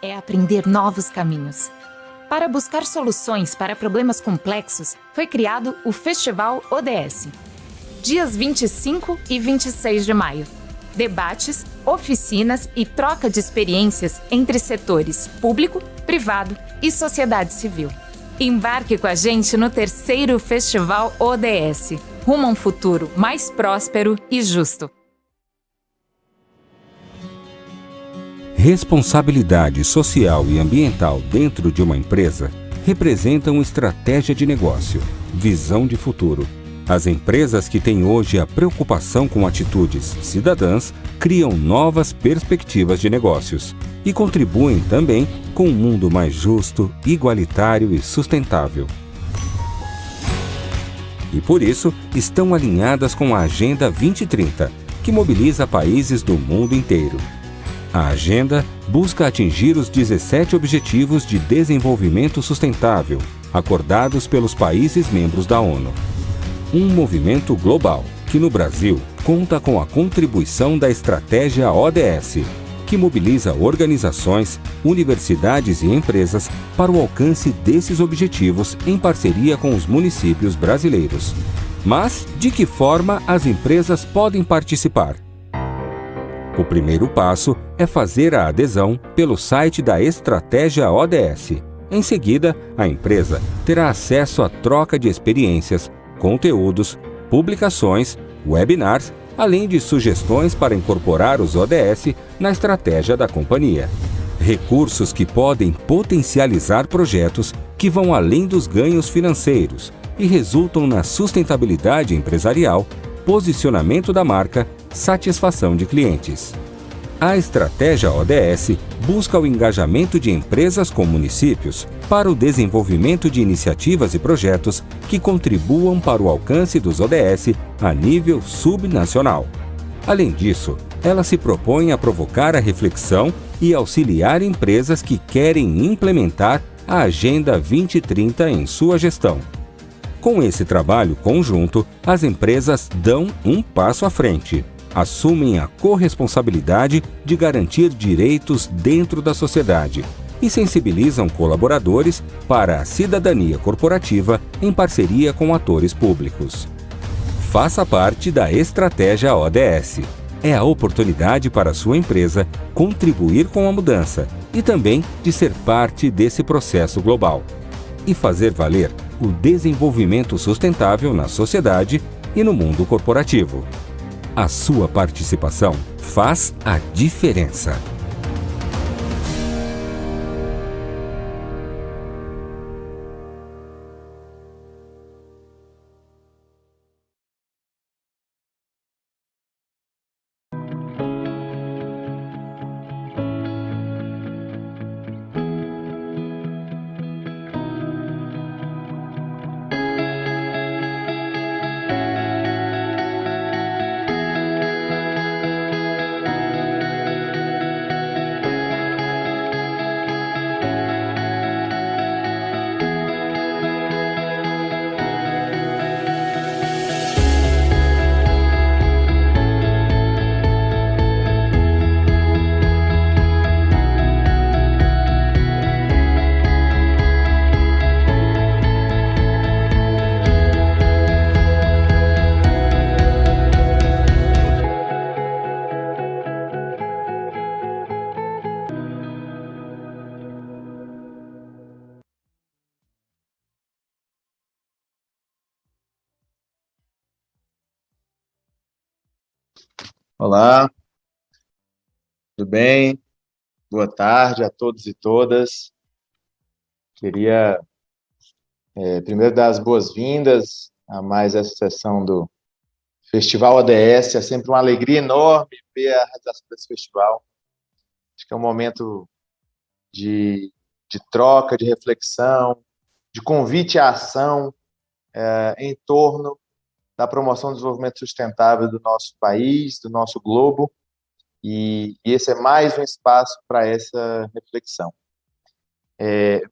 é aprender novos caminhos. Para buscar soluções para problemas complexos, foi criado o Festival ODS. Dias 25 e 26 de maio. Debates, oficinas e troca de experiências entre setores público, privado e sociedade civil. Embarque com a gente no terceiro Festival ODS, rumo a um futuro mais próspero e justo. Responsabilidade social e ambiental dentro de uma empresa representam estratégia de negócio, visão de futuro. As empresas que têm hoje a preocupação com atitudes cidadãs criam novas perspectivas de negócios e contribuem também com um mundo mais justo, igualitário e sustentável. E por isso estão alinhadas com a Agenda 2030, que mobiliza países do mundo inteiro. A agenda busca atingir os 17 Objetivos de Desenvolvimento Sustentável, acordados pelos países membros da ONU. Um movimento global que, no Brasil, conta com a contribuição da Estratégia ODS, que mobiliza organizações, universidades e empresas para o alcance desses objetivos em parceria com os municípios brasileiros. Mas, de que forma as empresas podem participar? O primeiro passo é fazer a adesão pelo site da Estratégia ODS. Em seguida, a empresa terá acesso à troca de experiências, conteúdos, publicações, webinars, além de sugestões para incorporar os ODS na estratégia da companhia. Recursos que podem potencializar projetos que vão além dos ganhos financeiros e resultam na sustentabilidade empresarial, posicionamento da marca, satisfação de clientes. A estratégia ODS busca o engajamento de empresas com municípios para o desenvolvimento de iniciativas e projetos que contribuam para o alcance dos ODS a nível subnacional. Além disso, ela se propõe a provocar a reflexão e auxiliar empresas que querem implementar a Agenda 2030 em sua gestão. Com esse trabalho conjunto, as empresas dão um passo à frente. Assumem a corresponsabilidade de garantir direitos dentro da sociedade e sensibilizam colaboradores para a cidadania corporativa em parceria com atores públicos. Faça parte da Estratégia ODS. É a oportunidade para a sua empresa contribuir com a mudança e também de ser parte desse processo global e fazer valer o desenvolvimento sustentável na sociedade e no mundo corporativo. A sua participação faz a diferença. Olá, tudo bem? Boa tarde a todos e todas. Queria primeiro dar as boas-vindas a mais essa sessão do Festival ODS. É sempre uma alegria enorme ver a realização desse festival. Acho que é um momento de troca, de reflexão, de convite à ação em torno da promoção do desenvolvimento sustentável do nosso país, do nosso globo, e esse é mais um espaço para essa reflexão.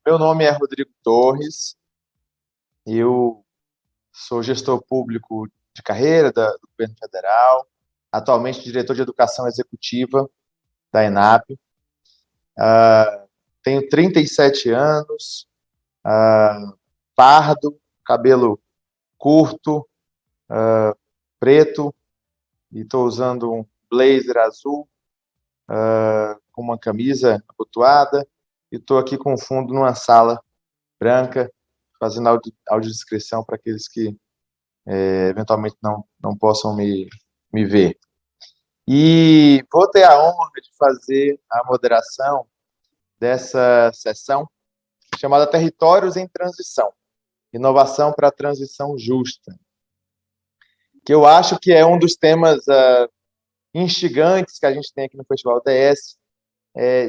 Meu nome é Rodrigo Torres, eu sou gestor público de carreira do governo federal, atualmente diretor de educação executiva da ENAP. tenho 37 anos, pardo, cabelo curto, preto, e estou usando um blazer azul, com uma camisa abotoada, e estou aqui com fundo numa sala branca, fazendo audiodescrição para aqueles que eventualmente não possam me ver. E vou ter a honra de fazer a moderação dessa sessão, chamada Territórios em Transição, Inovação para a Transição Justa, que eu acho que é um dos temas instigantes que a gente tem aqui no Festival ODS,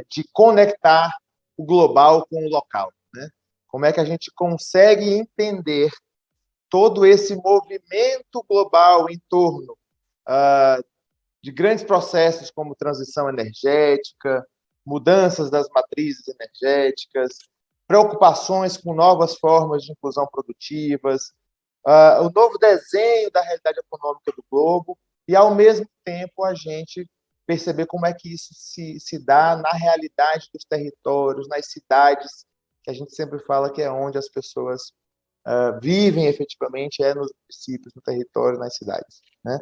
de conectar o global com o local, né? Como é que a gente consegue entender todo esse movimento global em torno de grandes processos como transição energética, mudanças das matrizes energéticas, preocupações com novas formas de inclusão produtivas, o novo desenho da realidade econômica do globo, e, ao mesmo tempo, a gente perceber como é que isso se dá na realidade dos territórios, nas cidades, que a gente sempre fala que é onde as pessoas vivem efetivamente, nos municípios, no território, nas cidades, né?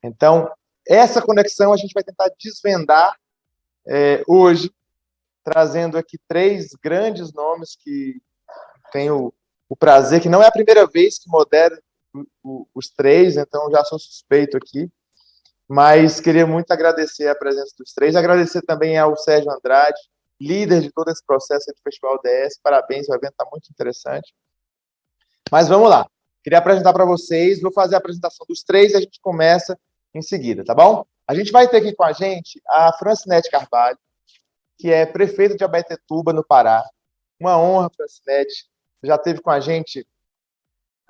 Então, essa conexão a gente vai tentar desvendar hoje, trazendo aqui 3 grandes nomes que tenho o prazer, que não é a primeira vez que modero os 3, então já sou suspeito aqui, mas queria muito agradecer a presença dos 3, agradecer também ao Sérgio Andrade, líder de todo esse processo do Festival ODS, parabéns, o evento está muito interessante. Mas vamos lá, queria apresentar para vocês, vou fazer a apresentação dos 3 e a gente começa em seguida, tá bom? A gente vai ter aqui com a gente a Francinete Carvalho, que é prefeita de Abaetetuba, no Pará. Uma honra, Francinete, já esteve com a gente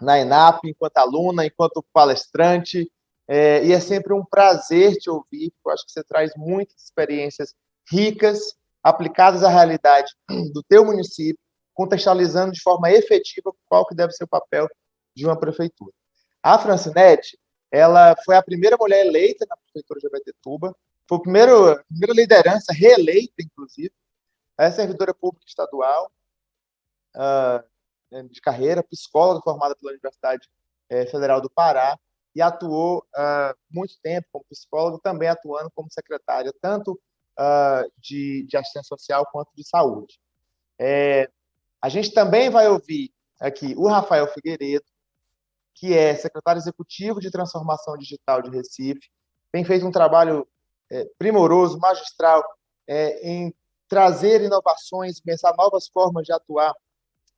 na ENAP, enquanto aluna, enquanto palestrante, e é sempre um prazer te ouvir, porque eu acho que você traz muitas experiências ricas, aplicadas à realidade do teu município, contextualizando de forma efetiva qual que deve ser o papel de uma prefeitura. A Francinete, ela foi a primeira mulher eleita na prefeitura de Abaetetuba, foi a primeira liderança reeleita, inclusive, é servidora pública estadual, de carreira, psicóloga formada pela Universidade Federal do Pará, e atuou muito tempo como psicóloga, também atuando como secretária, tanto de assistência social quanto de saúde. A gente também vai ouvir aqui o Rafael Figueiredo, que é secretário executivo de Transformação Digital de Recife, tem feito um trabalho primoroso, magistral, em trazer inovações, pensar novas formas de atuar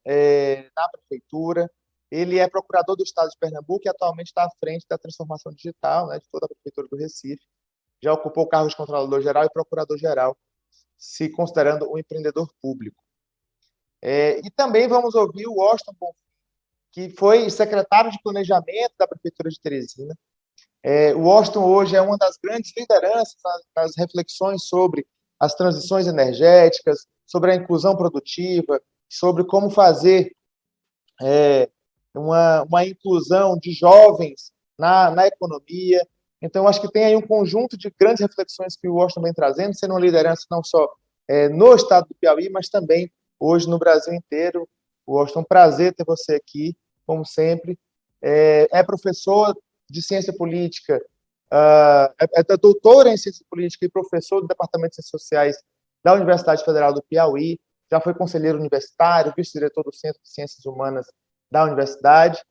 na prefeitura. Ele é procurador do Estado de Pernambuco e atualmente está à frente da transformação digital, né, de toda a prefeitura do Recife. Já ocupou o cargo de controlador-geral e procurador-geral, se considerando um empreendedor público. E também vamos ouvir o Washington Bonfim, que foi secretário de Planejamento da Prefeitura de Teresina. O Washington hoje é uma das grandes lideranças nas reflexões sobre as transições energéticas, sobre a inclusão produtiva, sobre como fazer uma inclusão de jovens na economia. Então, acho que tem aí um conjunto de grandes reflexões que o Washington vem trazendo, sendo uma liderança não só no estado do Piauí, mas também hoje no Brasil inteiro. Washington, prazer ter você aqui, como sempre. É professor de ciência política, é doutora em ciência política e professor do Departamento de Ciências Sociais da Universidade Federal do Piauí, já foi conselheiro universitário, vice-diretor do Centro de Ciências Humanas da universidade,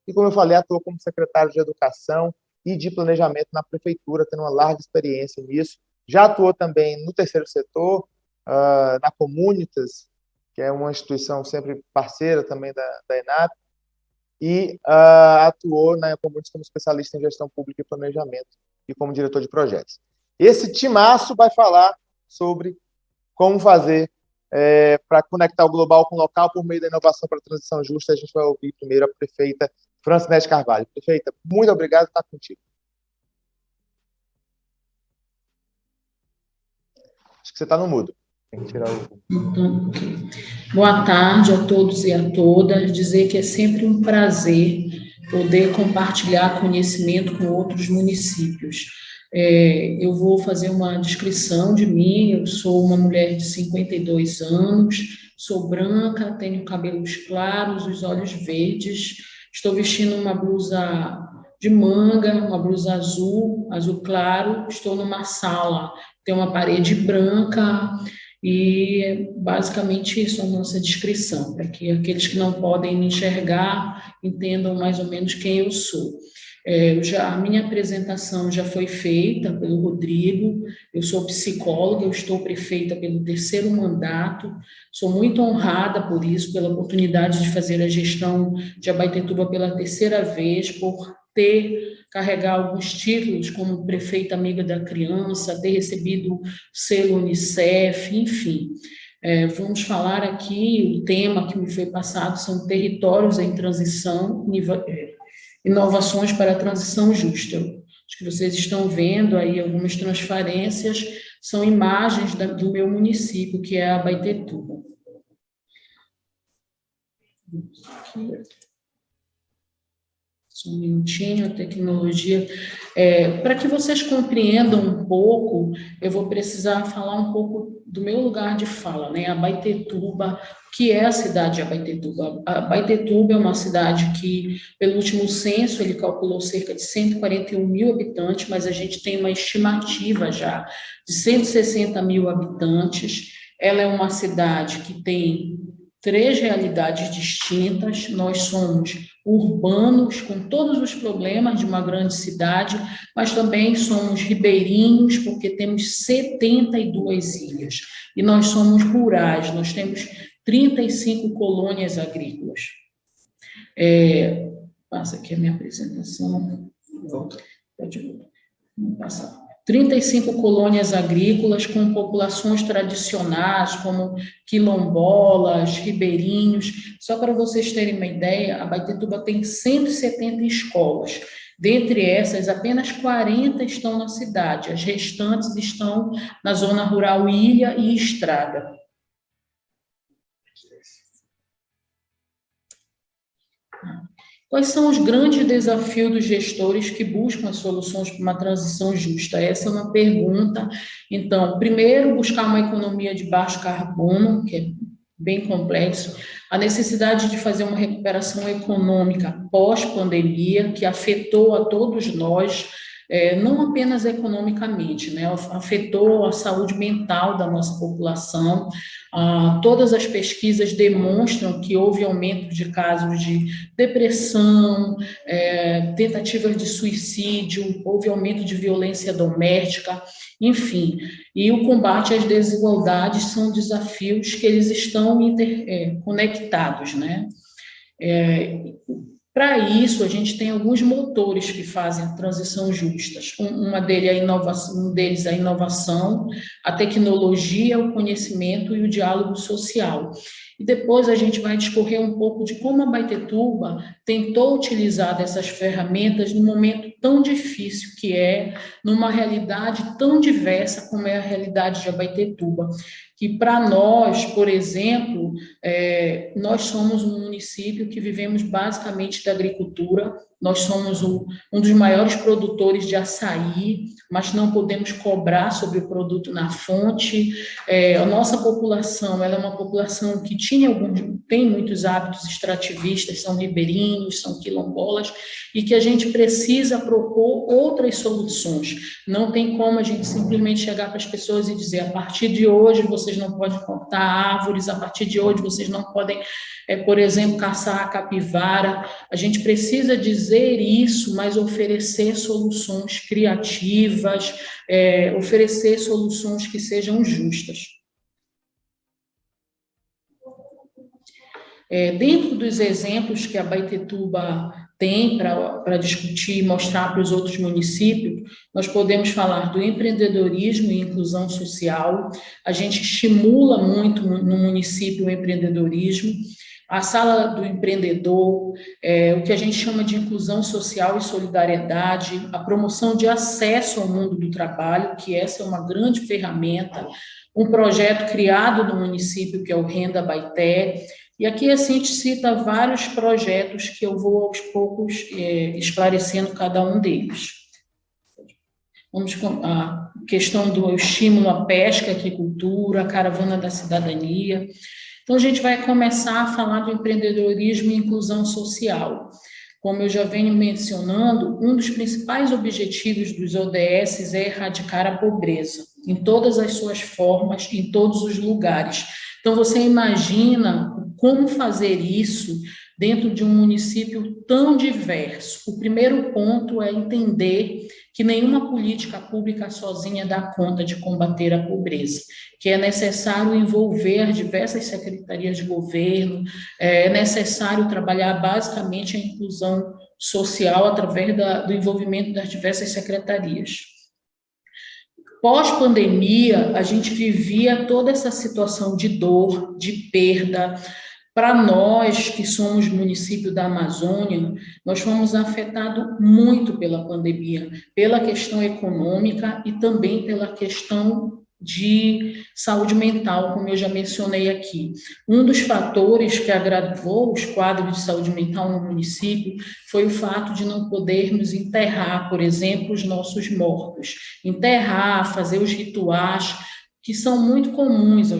e, como eu falei, atuou como secretário de Educação e de Planejamento na prefeitura, tendo uma larga experiência nisso. Já atuou também no terceiro setor, na Comunitas, que é uma instituição sempre parceira também da ENAP, e atuou na Comunitas como especialista em gestão pública e planejamento e como diretor de projetos. Esse timaço vai falar sobre como fazer para conectar o global com o local por meio da inovação para a transição justa. A gente vai ouvir primeiro a prefeita Francinete Carvalho. Prefeita, muito obrigado por estar contigo. Acho que você está no mudo. Tem que tirar o... Então, okay. Boa tarde a todos e a todas. Dizer que é sempre um prazer poder compartilhar conhecimento com outros municípios. Eu vou fazer uma descrição de mim. Eu sou uma mulher de 52 anos, sou branca, tenho cabelos claros, os olhos verdes, estou vestindo uma blusa de manga, uma blusa azul, azul claro, estou numa sala, tem uma parede branca, e basicamente isso é a nossa descrição, para que aqueles que não podem me enxergar entendam mais ou menos quem eu sou. A minha apresentação já foi feita pelo Rodrigo, eu sou psicóloga, eu estou prefeita pelo 3º mandato, sou muito honrada por isso, pela oportunidade de fazer a gestão de Abaetetuba pela 3ª vez, por carregar alguns títulos como prefeita amiga da criança, ter recebido selo Unicef, enfim. Vamos falar aqui, o tema que me foi passado são territórios em transição, inovações para a transição justa. Acho que vocês estão vendo aí algumas transparências, são imagens do meu município, que é Abaetetuba. Só um minutinho, a tecnologia. Para que vocês compreendam um pouco, eu vou precisar falar um pouco do meu lugar de fala, né? Abaetetuba, o que é a cidade de Abaetetuba? Abaetetuba é uma cidade que, pelo último censo, ele calculou cerca de 141 mil habitantes, mas a gente tem uma estimativa já de 160 mil habitantes. Ela é uma cidade que tem 3 realidades distintas. Nós somos urbanos, com todos os problemas de uma grande cidade, mas também somos ribeirinhos, porque temos 72 ilhas. E nós somos rurais, nós temos 35 colônias agrícolas. Passa aqui a minha apresentação. Volta. Vamos passar. 35 colônias agrícolas com populações tradicionais, como quilombolas, ribeirinhos. Só para vocês terem uma ideia, Abaetetuba tem 170 escolas. Dentre essas, apenas 40 estão na cidade, as restantes estão na zona rural ilha e estrada. Quais são os grandes desafios dos gestores que buscam as soluções para uma transição justa? Essa é uma pergunta. Então, primeiro, buscar uma economia de baixo carbono, que é bem complexo, a necessidade de fazer uma recuperação econômica pós-pandemia, que afetou a todos nós, não apenas economicamente, né? Afetou a saúde mental da nossa população. Todas as pesquisas demonstram que houve aumento de casos de depressão, tentativas de suicídio, houve aumento de violência doméstica, enfim. E o combate às desigualdades são desafios que eles estão conectados, né? Para isso, a gente tem alguns motores que fazem a transição justa. Um deles é a inovação, a tecnologia, o conhecimento e o diálogo social. E depois a gente vai discorrer um pouco de como a Abaetetuba tentou utilizar dessas ferramentas num momento tão difícil que é, numa realidade tão diversa como é a realidade de Abaetetuba. Que para nós, por exemplo, nós somos um município que vivemos basicamente da agricultura, nós somos um dos maiores produtores de açaí, mas não podemos cobrar sobre o produto na fonte. A nossa população, ela é uma população que tem muitos hábitos extrativistas, são ribeirinhos, são quilombolas, e que a gente precisa propor outras soluções. Não tem como a gente simplesmente chegar para as pessoas e dizer, a partir de hoje vocês não podem cortar árvores, a partir de hoje vocês não podem, por exemplo, caçar a capivara. A gente precisa dizer isso, mas oferecer soluções criativas, oferecer soluções que sejam justas. Dentro dos exemplos que a Abaetetuba tem para discutir e mostrar para os outros municípios, nós podemos falar do empreendedorismo e inclusão social. A gente estimula muito no município o empreendedorismo, a sala do empreendedor, o que a gente chama de inclusão social e solidariedade, a promoção de acesso ao mundo do trabalho, que essa é uma grande ferramenta, um projeto criado no município, que é o Renda Abaeté. E aqui assim, a gente cita vários projetos que eu vou aos poucos esclarecendo cada um deles. vamos com a questão do estímulo à pesca, agricultura, a caravana da cidadania. Então, a gente vai começar a falar do empreendedorismo e inclusão social. Como eu já venho mencionando, um dos principais objetivos dos ODS é erradicar a pobreza, em todas as suas formas, em todos os lugares. Então, você imagina como fazer isso dentro de um município tão diverso. O primeiro ponto é entender que nenhuma política pública sozinha dá conta de combater a pobreza, que é necessário envolver as diversas secretarias de governo, é necessário trabalhar basicamente a inclusão social através do envolvimento das diversas secretarias. Pós-pandemia, a gente vivia toda essa situação de dor, de perda. Para nós, que somos município da Amazônia, nós fomos afetados muito pela pandemia, pela questão econômica e também pela questão de saúde mental, como eu já mencionei aqui. Um dos fatores que agravou os quadros de saúde mental no município foi o fato de não podermos enterrar, por exemplo, os nossos mortos. Enterrar, fazer os rituais que são muito comuns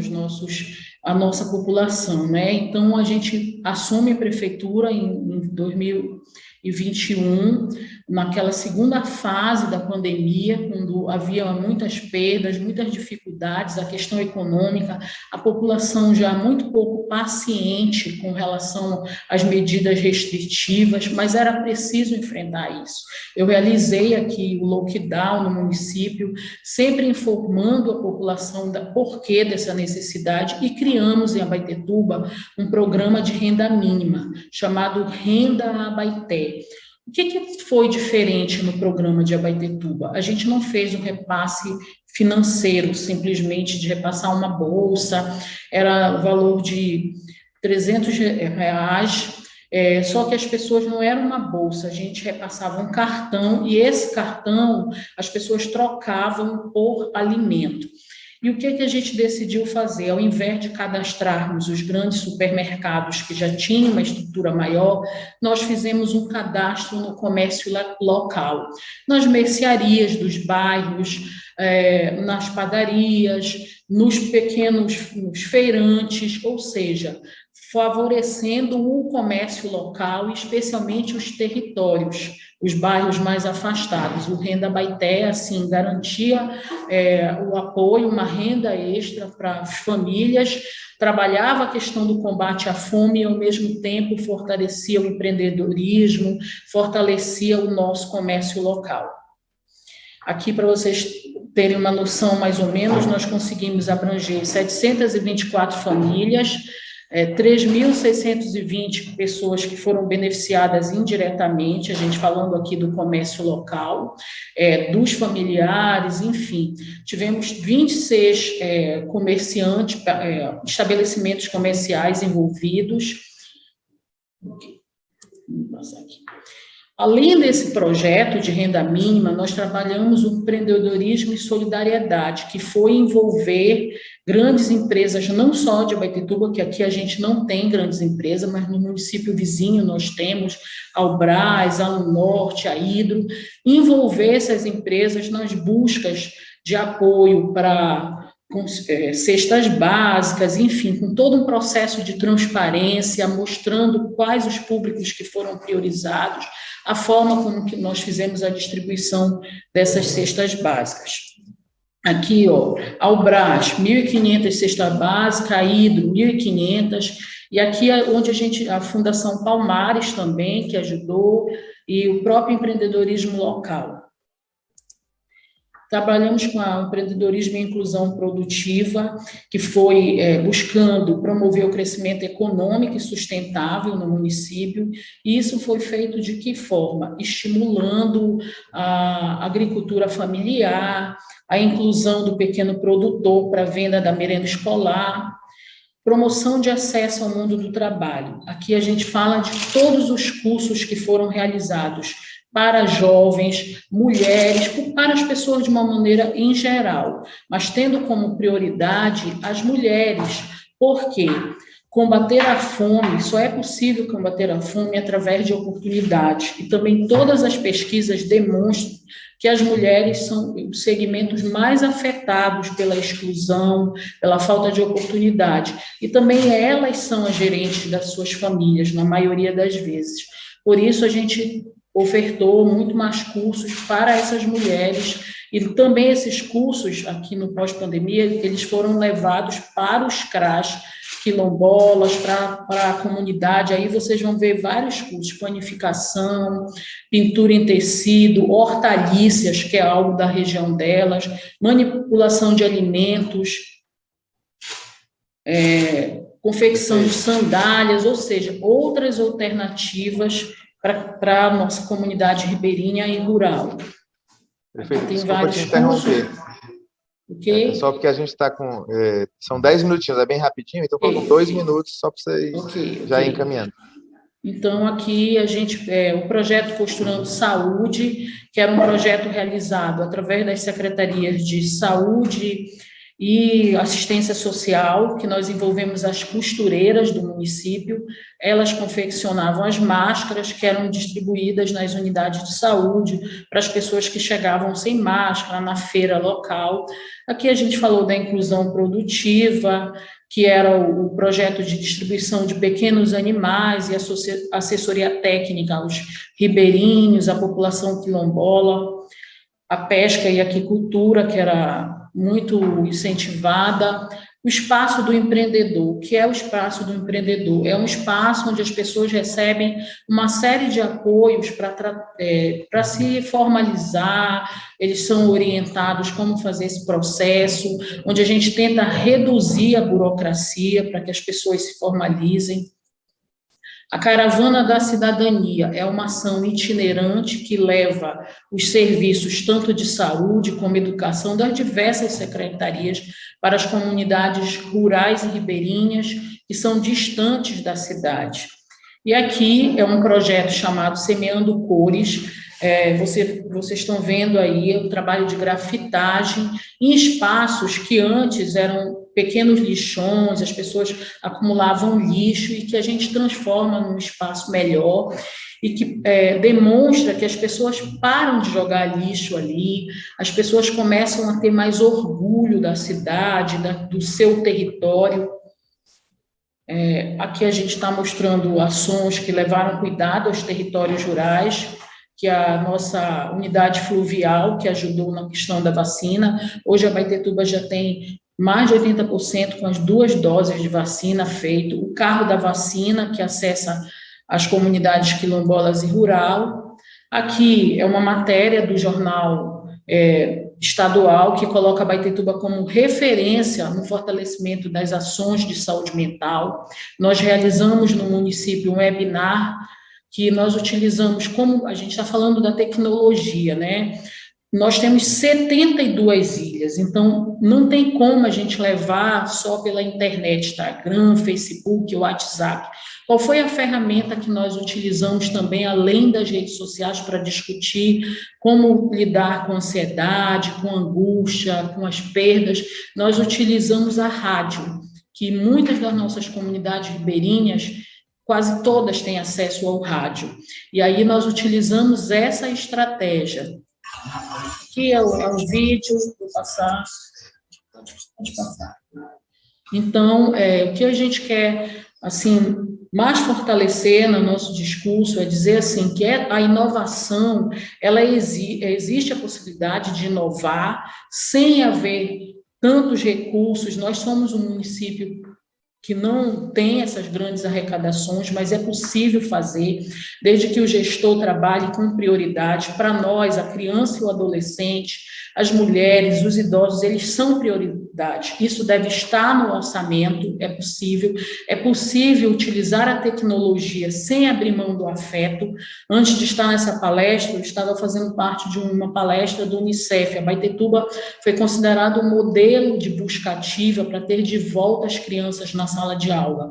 à nossa população, né? Então, a gente assume a prefeitura em 2021, naquela segunda fase da pandemia, quando havia muitas perdas, muitas dificuldades, a questão econômica, a população já muito pouco paciente com relação às medidas restritivas, mas era preciso enfrentar isso. Eu realizei aqui o lockdown no município, sempre informando a população do porquê dessa necessidade, e criamos em Abaetetuba um programa de renda mínima, chamado Renda Abaeté. O que foi diferente no programa de Abaetetuba? A gente não fez um repasse financeiro, simplesmente de repassar uma bolsa, era o valor de R$300, só que as pessoas não eram uma bolsa, a gente repassava um cartão, e esse cartão as pessoas trocavam por alimento. E o que a gente decidiu fazer? Ao invés de cadastrarmos os grandes supermercados que já tinham uma estrutura maior, nós fizemos um cadastro no comércio local, nas mercearias dos bairros, nas padarias, nos feirantes, ou seja, favorecendo o comércio local, especialmente os territórios, os bairros mais afastados. O Renda Abaeté, assim, garantia o apoio, uma renda extra para as famílias, trabalhava a questão do combate à fome e, ao mesmo tempo, fortalecia o empreendedorismo, fortalecia o nosso comércio local. Aqui, para vocês terem uma noção, mais ou menos, nós conseguimos abranger 724 famílias, 3.620 pessoas que foram beneficiadas indiretamente, a gente falando aqui do comércio local, dos familiares, enfim. Tivemos 26 comerciantes, estabelecimentos comerciais envolvidos. Vamos passar aqui. Além desse projeto de renda mínima, nós trabalhamos o empreendedorismo e solidariedade, que foi envolver grandes empresas, não só de Abaetetuba, que aqui a gente não tem grandes empresas, mas no município vizinho nós temos a Albras, a Norte, a Hidro, envolver essas empresas nas buscas de apoio para cestas básicas, enfim, com todo um processo de transparência, mostrando quais os públicos que foram priorizados, a forma como que nós fizemos a distribuição dessas cestas básicas. Aqui, Albras, 1.500 cestas básicas, a Hidro, 1.500, e aqui é onde a Fundação Palmares também, que ajudou, e o próprio empreendedorismo local. Trabalhamos com o empreendedorismo e inclusão produtiva, que foi buscando promover o crescimento econômico e sustentável no município, e isso foi feito de que forma? Estimulando a agricultura familiar, a inclusão do pequeno produtor para a venda da merenda escolar, promoção de acesso ao mundo do trabalho. Aqui a gente fala de todos os cursos que foram realizados para jovens, mulheres, para as pessoas de uma maneira em geral, mas tendo como prioridade as mulheres. Por quê? combater a fome, só é possível combater a fome através de oportunidades. E também todas as pesquisas demonstram que as mulheres são os segmentos mais afetados pela exclusão, pela falta de oportunidade. E também elas são as gerentes das suas famílias, na maioria das vezes. Por isso, a gente ofertou muito mais cursos para essas mulheres, e também esses cursos, aqui no pós-pandemia, eles foram levados para os CRAs quilombolas, para a comunidade. Aí vocês vão ver vários cursos: panificação, pintura em tecido, hortaliças, que é algo da região delas, manipulação de alimentos, confecção de sandálias, ou seja, outras alternativas para a nossa comunidade ribeirinha e rural. Perfeito. Tem Desculpa vários te interromper. Ok? Só porque a gente está com... são 10 minutinhos, é bem rapidinho, então faltam 2 minutos só para vocês já ir encaminhando. Então, aqui a gente, o projeto Costurando Saúde, que era um projeto realizado através das secretarias de saúde e assistência social, que nós envolvemos as costureiras do município. Elas confeccionavam as máscaras que eram distribuídas nas unidades de saúde para as pessoas que chegavam sem máscara na feira local. Aqui a gente falou da inclusão produtiva, que era o projeto de distribuição de pequenos animais e assessoria técnica aos ribeirinhos, à população quilombola, a pesca e aquicultura, que era muito incentivada. O espaço do empreendedor. O que é o espaço do empreendedor? É um espaço onde as pessoas recebem uma série de apoios para se formalizar, eles são orientados como fazer esse processo, onde a gente tenta reduzir a burocracia para que as pessoas se formalizem. A Caravana da Cidadania é uma ação itinerante que leva os serviços tanto de saúde como educação das diversas secretarias para as comunidades rurais e ribeirinhas que são distantes da cidade. E aqui é um projeto chamado Semeando Cores. Vocês estão vendo aí o trabalho de grafitagem em espaços que antes eram pequenos lixões, as pessoas acumulavam lixo e que a gente transforma num espaço melhor e que demonstra que as pessoas param de jogar lixo ali, as pessoas começam a ter mais orgulho da cidade, do seu território. Aqui a gente está mostrando ações que levaram cuidado aos territórios rurais, que a nossa unidade fluvial, que ajudou na questão da vacina. Hoje a Abaetetuba já tem mais de 80% com as 2 doses de vacina feito. O carro da vacina, que acessa as comunidades quilombolas e rural. Aqui é uma matéria do jornal estadual que coloca a Abaetetuba como referência no fortalecimento das ações de saúde mental. Nós realizamos no município um webinar que nós utilizamos, como a gente está falando da tecnologia, né? Nós temos 72 ilhas, então não tem como a gente levar só pela internet, Instagram, Facebook, WhatsApp. Qual foi a ferramenta que nós utilizamos também, além das redes sociais, para discutir como lidar com ansiedade, com angústia, com as perdas? Nós utilizamos a rádio, que muitas das nossas comunidades ribeirinhas, quase todas têm acesso ao rádio. E aí nós utilizamos essa estratégia. Aqui é um vídeo, vou passar. Pode passar. Então, o que a gente quer, assim, mais fortalecer no nosso discurso é dizer, assim, que a inovação, ela existe a possibilidade de inovar sem haver tantos recursos. Nós somos um município que não tem essas grandes arrecadações, mas é possível fazer, desde que o gestor trabalhe com prioridade. Para nós, a criança e o adolescente, as mulheres, os idosos, eles são prioridade. Isso deve estar no orçamento, é possível utilizar a tecnologia sem abrir mão do afeto. Antes de estar nessa palestra, eu estava fazendo parte de uma palestra do Unicef. A Abaetetuba foi considerado um modelo de busca ativa para ter de volta as crianças na sala de aula.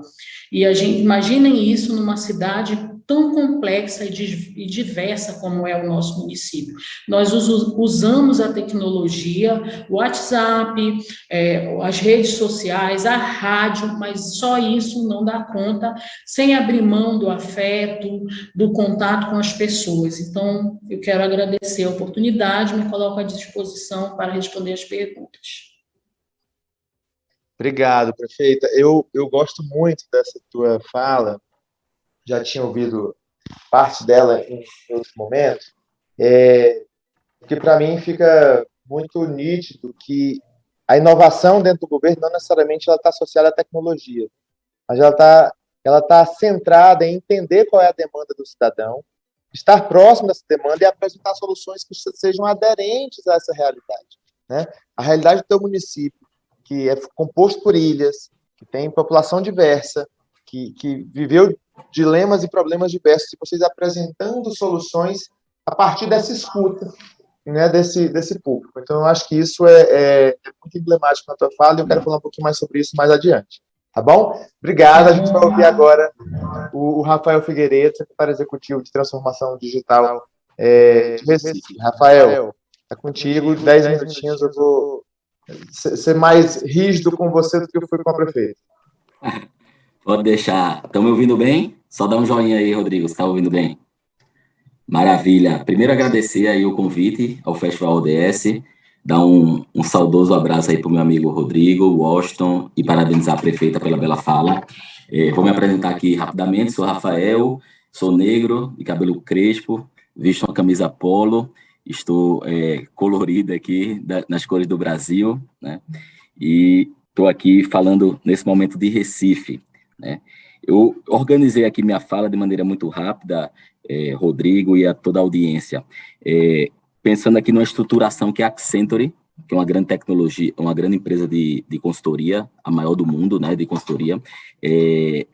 E imaginem isso numa cidade tão complexa e diversa como é o nosso município. Nós usamos a tecnologia, o WhatsApp, as redes sociais, a rádio, mas só isso não dá conta, sem abrir mão do afeto, do contato com as pessoas. Então, eu quero agradecer a oportunidade, me coloco à disposição para responder as perguntas. Obrigado, prefeita. Eu gosto muito dessa tua fala, já tinha ouvido parte dela em outro momento, porque para mim fica muito nítido que a inovação dentro do governo não necessariamente ela está associada à tecnologia, mas ela tá centrada em entender qual é a demanda do cidadão, estar próximo dessa demanda e apresentar soluções que sejam aderentes a essa realidade, né? A realidade do teu município, que é composto por ilhas, que tem população diversa, que viveu dilemas e problemas diversos, e vocês apresentando soluções a partir dessa escuta, né, desse público. Então, eu acho que isso é muito emblemático na tua fala, e eu quero falar um pouquinho mais sobre isso mais adiante. Tá bom? Obrigado. A gente vai ouvir agora o Rafael Figueiredo, secretário executivo de Transformação Digital de Recife. Rafael, é contigo, 10 minutinhos, eu vou ser mais rígido com você do que eu fui com a prefeita. Pode deixar. Estão me ouvindo bem? Só dá um joinha aí, Rodrigo, se está ouvindo bem. Maravilha. Primeiro, agradecer aí o convite ao Festival ODS, dar um saudoso abraço aí para o meu amigo Rodrigo, Washington, e parabenizar a prefeita pela bela fala. Vou me apresentar aqui rapidamente. Sou Rafael, sou negro, de cabelo crespo, visto uma camisa polo, estou colorido aqui nas cores do Brasil, né? E estou aqui falando nesse momento de Recife, né? Eu organizei aqui minha fala de maneira muito rápida, Rodrigo e a toda a audiência, pensando aqui numa estruturação que é a Accenture, que é uma grande tecnologia, uma grande empresa de consultoria, a maior do mundo, né, de consultoria,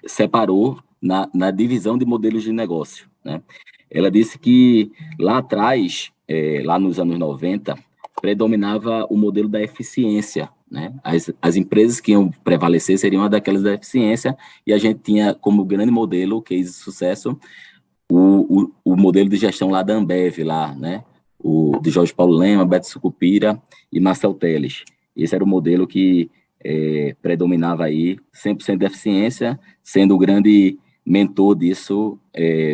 separou na divisão de modelos de negócio, né? Ela disse que lá atrás, lá nos anos 90, predominava o modelo da eficiência, né? As empresas que iam prevalecer seriam as daquelas da eficiência, e a gente tinha como grande modelo, case de sucesso, o modelo de gestão lá da Ambev, lá, né? O de Jorge Paulo Lema, Beto Sucupira e Marcel Teles. Esse era o modelo que predominava aí, 100% de eficiência, sendo o grande mentor disso,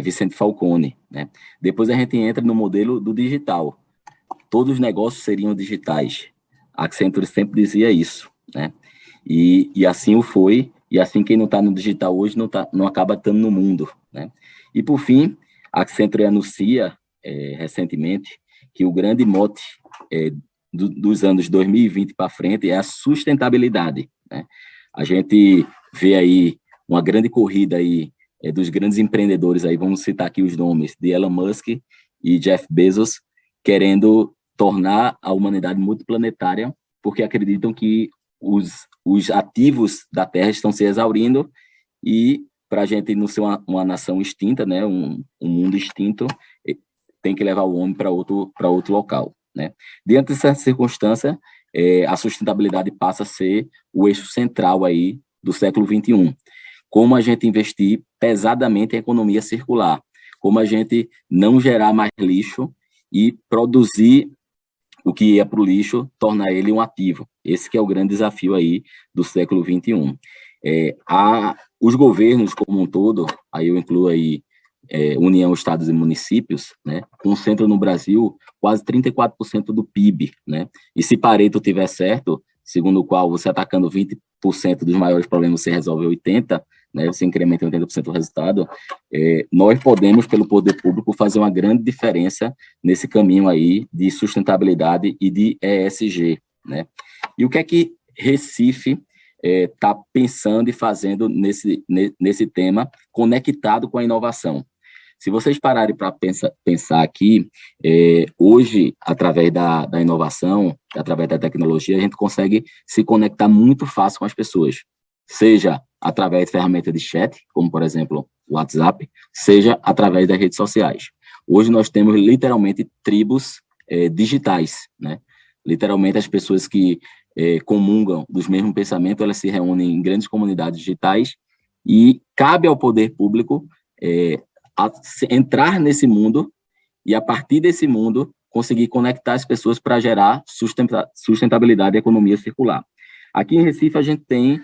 Vicente Falcone, né? Depois a gente entra no modelo do digital. Todos os negócios seriam digitais. A Accenture sempre dizia isso, né? E assim o foi, e assim quem não está no digital hoje não acaba estando no mundo, né? E por fim, a Accenture anuncia recentemente que o grande mote dos anos 2020 para frente é a sustentabilidade, né? A gente vê aí uma grande corrida aí dos grandes empreendedores, aí vamos citar aqui os nomes de Elon Musk e Jeff Bezos, querendo tornar a humanidade multiplanetária, porque acreditam que os ativos da Terra estão se exaurindo, e para a gente não ser uma nação extinta, né, um mundo extinto, tem que levar o homem para outro local, né? Diante dessa circunstância, a sustentabilidade passa a ser o eixo central aí do século XXI. Como a gente investir pesadamente em economia circular, como a gente não gerar mais lixo e produzir o que ia para o lixo, tornar ele um ativo. Esse que é o grande desafio aí do século XXI. Os governos como um todo, aí eu incluo aí União, Estados e Municípios, né, concentram no Brasil quase 34% do PIB, né? E se Pareto tiver certo, segundo o qual você atacando 20% dos maiores problemas você resolve 80%, né, você incrementa 80% do resultado, nós podemos, pelo poder público, fazer uma grande diferença nesse caminho aí de sustentabilidade e de ESG, né? E o que é que Recife está pensando e fazendo nesse tema conectado com a inovação? Se vocês pararem para pensar aqui, hoje, através da inovação, através da tecnologia, a gente consegue se conectar muito fácil com as pessoas, seja através de ferramentas de chat, como, por exemplo, o WhatsApp, seja através das redes sociais. Hoje nós temos, literalmente, tribos digitais, né? Literalmente, as pessoas que comungam dos mesmos pensamentos, elas se reúnem em grandes comunidades digitais, e cabe ao poder público entrar nesse mundo e, a partir desse mundo, conseguir conectar as pessoas para gerar sustentabilidade e economia circular. Aqui em Recife, a gente tem...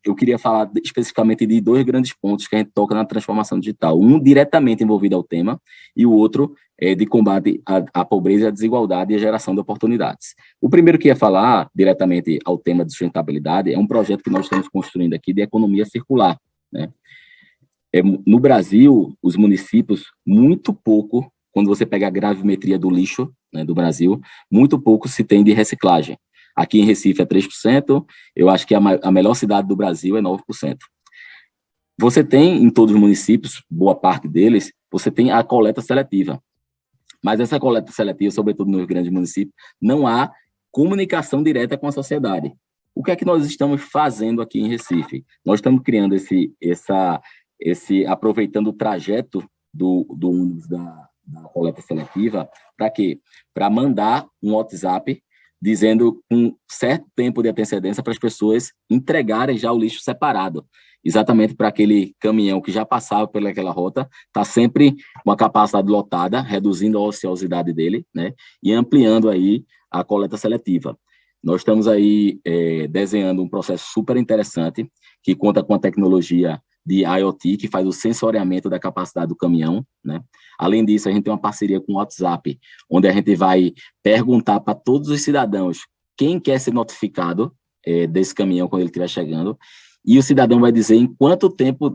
eu queria falar especificamente de 2 grandes pontos que a gente toca na transformação digital. Um diretamente envolvido ao tema e o outro de combate à pobreza, à desigualdade e à geração de oportunidades. O primeiro que ia falar diretamente ao tema de sustentabilidade é um projeto que nós estamos construindo aqui de economia circular, né? No Brasil, os municípios, muito pouco, quando você pega a gravimetria do lixo, né, do Brasil, muito pouco se tem de reciclagem. Aqui em Recife é 3%, eu acho que a melhor cidade do Brasil é 9%. Você tem, em todos os municípios, boa parte deles, você tem a coleta seletiva. Mas essa coleta seletiva, sobretudo nos grandes municípios, não há comunicação direta com a sociedade. O que é que nós estamos fazendo aqui em Recife? Nós estamos criando aproveitando o trajeto do ônibus da coleta seletiva, para quê? Para mandar um WhatsApp dizendo com certo tempo de antecedência para as pessoas entregarem já o lixo separado, exatamente para aquele caminhão que já passava pelaquela rota, está sempre com a capacidade lotada, reduzindo a ociosidade dele, né, e ampliando aí a coleta seletiva. Nós estamos aí desenhando um processo super interessante, que conta com a tecnologia de IoT, que faz o sensoriamento da capacidade do caminhão, né? Além disso, a gente tem uma parceria com o WhatsApp, onde a gente vai perguntar para todos os cidadãos quem quer ser notificado desse caminhão quando ele estiver chegando, e o cidadão vai dizer com quanto tempo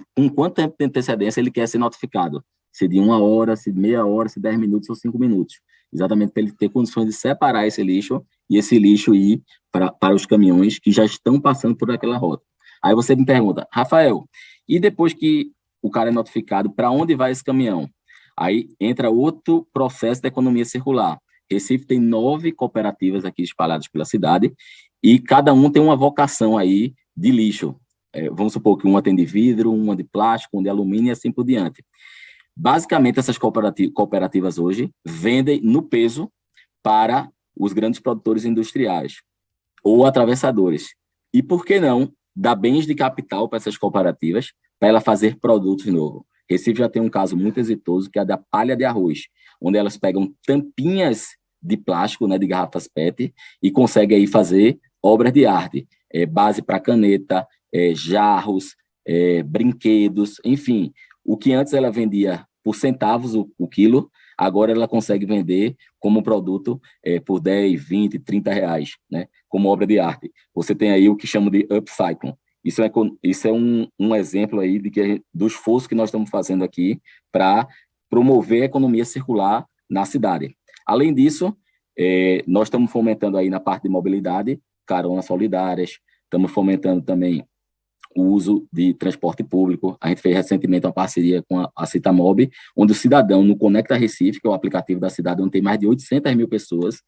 de antecedência ele quer ser notificado, se de 1 hora, se de meia hora, se 10 minutos ou 5 minutos, exatamente para ele ter condições de separar esse lixo, e esse lixo ir para os caminhões que já estão passando por aquela rota. Aí você me pergunta, Rafael, e depois que o cara é notificado, para onde vai esse caminhão? Aí entra outro processo da economia circular. Recife tem 9 cooperativas aqui espalhadas pela cidade, e cada um tem uma vocação aí de lixo. Vamos supor que uma tem de vidro, uma de plástico, uma de alumínio e assim por diante. Basicamente, essas cooperativas hoje vendem no peso para os grandes produtores industriais ou atravessadores. E por que não dar bens de capital para essas cooperativas, para ela fazer produtos novos? Recife já tem um caso muito exitoso, que é a da palha de arroz, onde elas pegam tampinhas de plástico, né, de garrafas PET, e conseguem aí fazer obras de arte, base para caneta, jarros, brinquedos, enfim. O que antes ela vendia por centavos o quilo, agora ela consegue vender como produto por 10, 20, 30 reais, né, como obra de arte. Você tem aí o que chamam de upcycling. Isso é um exemplo aí do esforço que nós estamos fazendo aqui para promover a economia circular na cidade. Além disso, nós estamos fomentando aí na parte de mobilidade, caronas solidárias, estamos fomentando também o uso de transporte público. A gente fez recentemente uma parceria com a Citamob, onde o cidadão, no Conecta Recife, que é o aplicativo da cidade, onde tem mais de 800 mil pessoas,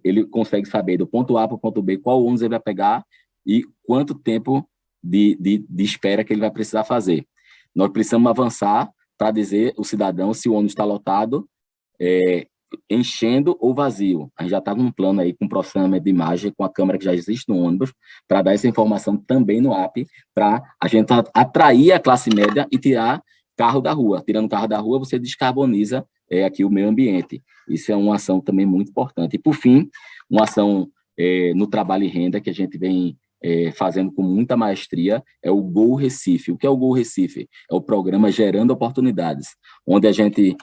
ele consegue saber do ponto A para o ponto B qual ônibus ele vai pegar e quanto tempo de espera que ele vai precisar fazer. Nós precisamos avançar para dizer ao cidadão se o ônibus está lotado, enchendo ou vazio. A gente já está com um plano aí, com processamento de imagem, com a câmera que já existe no ônibus, para dar essa informação também no app, para a gente atrair a classe média e tirar carro da rua. Tirando carro da rua, você descarboniza aqui o meio ambiente. Isso é uma ação também muito importante. E, por fim, uma ação no trabalho e renda, que a gente vem fazendo com muita maestria, é o Go Recife. O que é o Go Recife? É o programa Gerando Oportunidades, onde a gente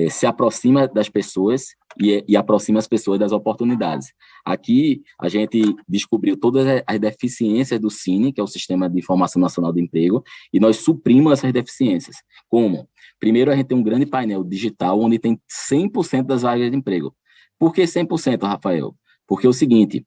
se aproxima das pessoas e aproxima as pessoas das oportunidades. Aqui, a gente descobriu todas as deficiências do SINE, que é o Sistema de Informação Nacional de Emprego, e nós suprimos essas deficiências. Como? Primeiro, a gente tem um grande painel digital, onde tem 100% das vagas de emprego. Por que 100%, Rafael? Porque é o seguinte,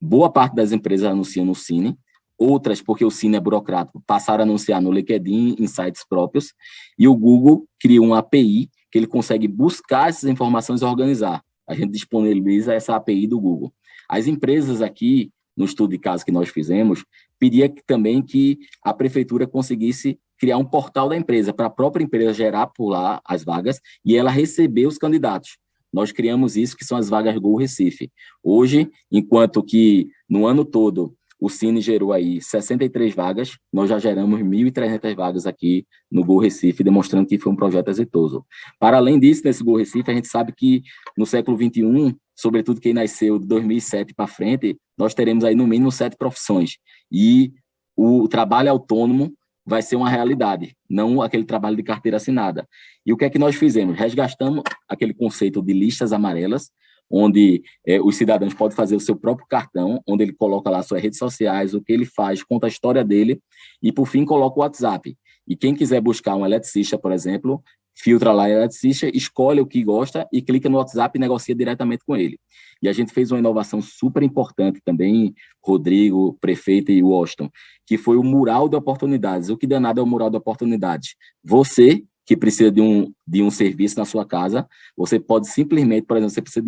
boa parte das empresas anunciam no SINE, outras, porque o SINE é burocrático, passaram a anunciar no LinkedIn, em sites próprios, e o Google criou uma API que ele consegue buscar essas informações e organizar. A gente disponibiliza essa API do Google. As empresas aqui, no estudo de caso que nós fizemos, pedia também que a prefeitura conseguisse criar um portal da empresa, para a própria empresa gerar por lá as vagas e ela receber os candidatos. Nós criamos isso, que são as vagas Go Recife. Hoje, enquanto que no ano todo o Cine gerou aí 63 vagas, nós já geramos 1.300 vagas aqui no Go Recife, demonstrando que foi um projeto exitoso. Para além disso, nesse Go Recife, a gente sabe que no século XXI, sobretudo quem nasceu de 2007 para frente, nós teremos aí no mínimo 7 profissões, e o trabalho autônomo vai ser uma realidade, não aquele trabalho de carteira assinada. E o que é que nós fizemos? Resgatamos aquele conceito de listas amarelas, onde os cidadãos podem fazer o seu próprio cartão, onde ele coloca lá suas redes sociais, o que ele faz, conta a história dele, e, por fim, coloca o WhatsApp. E quem quiser buscar um eletricista, por exemplo, filtra lá eletricista, escolhe o que gosta e clica no WhatsApp e negocia diretamente com ele. E a gente fez uma inovação super importante também, Rodrigo, prefeito e Washington, que foi o mural de oportunidades. O que danado é o mural de oportunidades? Você, que precisa de um serviço na sua casa, você pode simplesmente, por exemplo, você precisa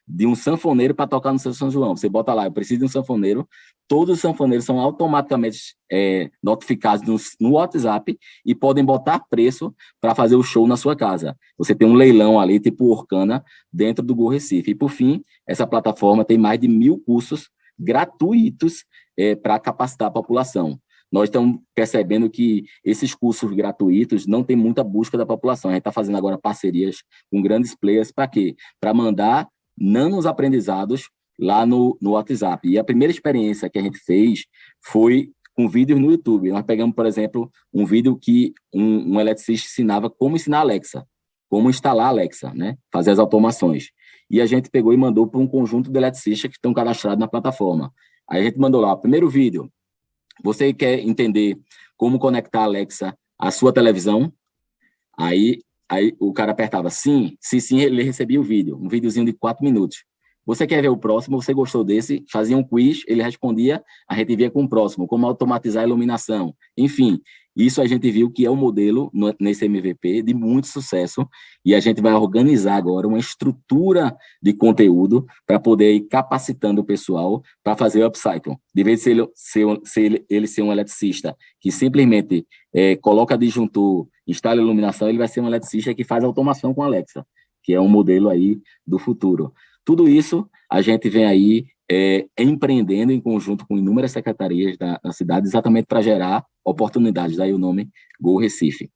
de um sanfoneiro para tocar no seu São João. Você bota lá, eu preciso de um sanfoneiro. Todos os sanfoneiros são automaticamente notificados no WhatsApp e podem botar preço para fazer o show na sua casa. Você tem um leilão ali, tipo Orkana, dentro do Go Recife. E, por fim, essa plataforma tem mais de 1.000 cursos gratuitos para capacitar a população. Nós estamos percebendo que esses cursos gratuitos não tem muita busca da população. A gente está fazendo agora parcerias com grandes players para quê? Para mandar nanos aprendizados lá no WhatsApp. E a primeira experiência que a gente fez foi com vídeos no YouTube. Nós pegamos, por exemplo, um vídeo que um eletricista ensinava como ensinar a Alexa, como instalar a Alexa, né? Fazer as automações. E a gente pegou e mandou para um conjunto de eletricistas que estão cadastrados na plataforma. Aí a gente mandou lá, primeiro vídeo, você quer entender como conectar a Alexa à sua televisão? Aí o cara apertava sim, ele recebia o vídeo, um videozinho de 4 minutos. Você quer ver o próximo? Você gostou desse? Fazia um quiz, ele respondia, a gente via com o próximo, como automatizar a iluminação. Enfim, isso a gente viu que é um modelo nesse MVP de muito sucesso, e a gente vai organizar agora uma estrutura de conteúdo para poder ir capacitando o pessoal para fazer o upcycle. De vez de ele ser um eletricista que simplesmente coloca disjuntor, instala iluminação, ele vai ser um eletricista que faz automação com a Alexa, que é um modelo aí do futuro. Tudo isso a gente vem aí empreendendo em conjunto com inúmeras secretarias da cidade, exatamente para gerar oportunidades, daí o nome Go Recife.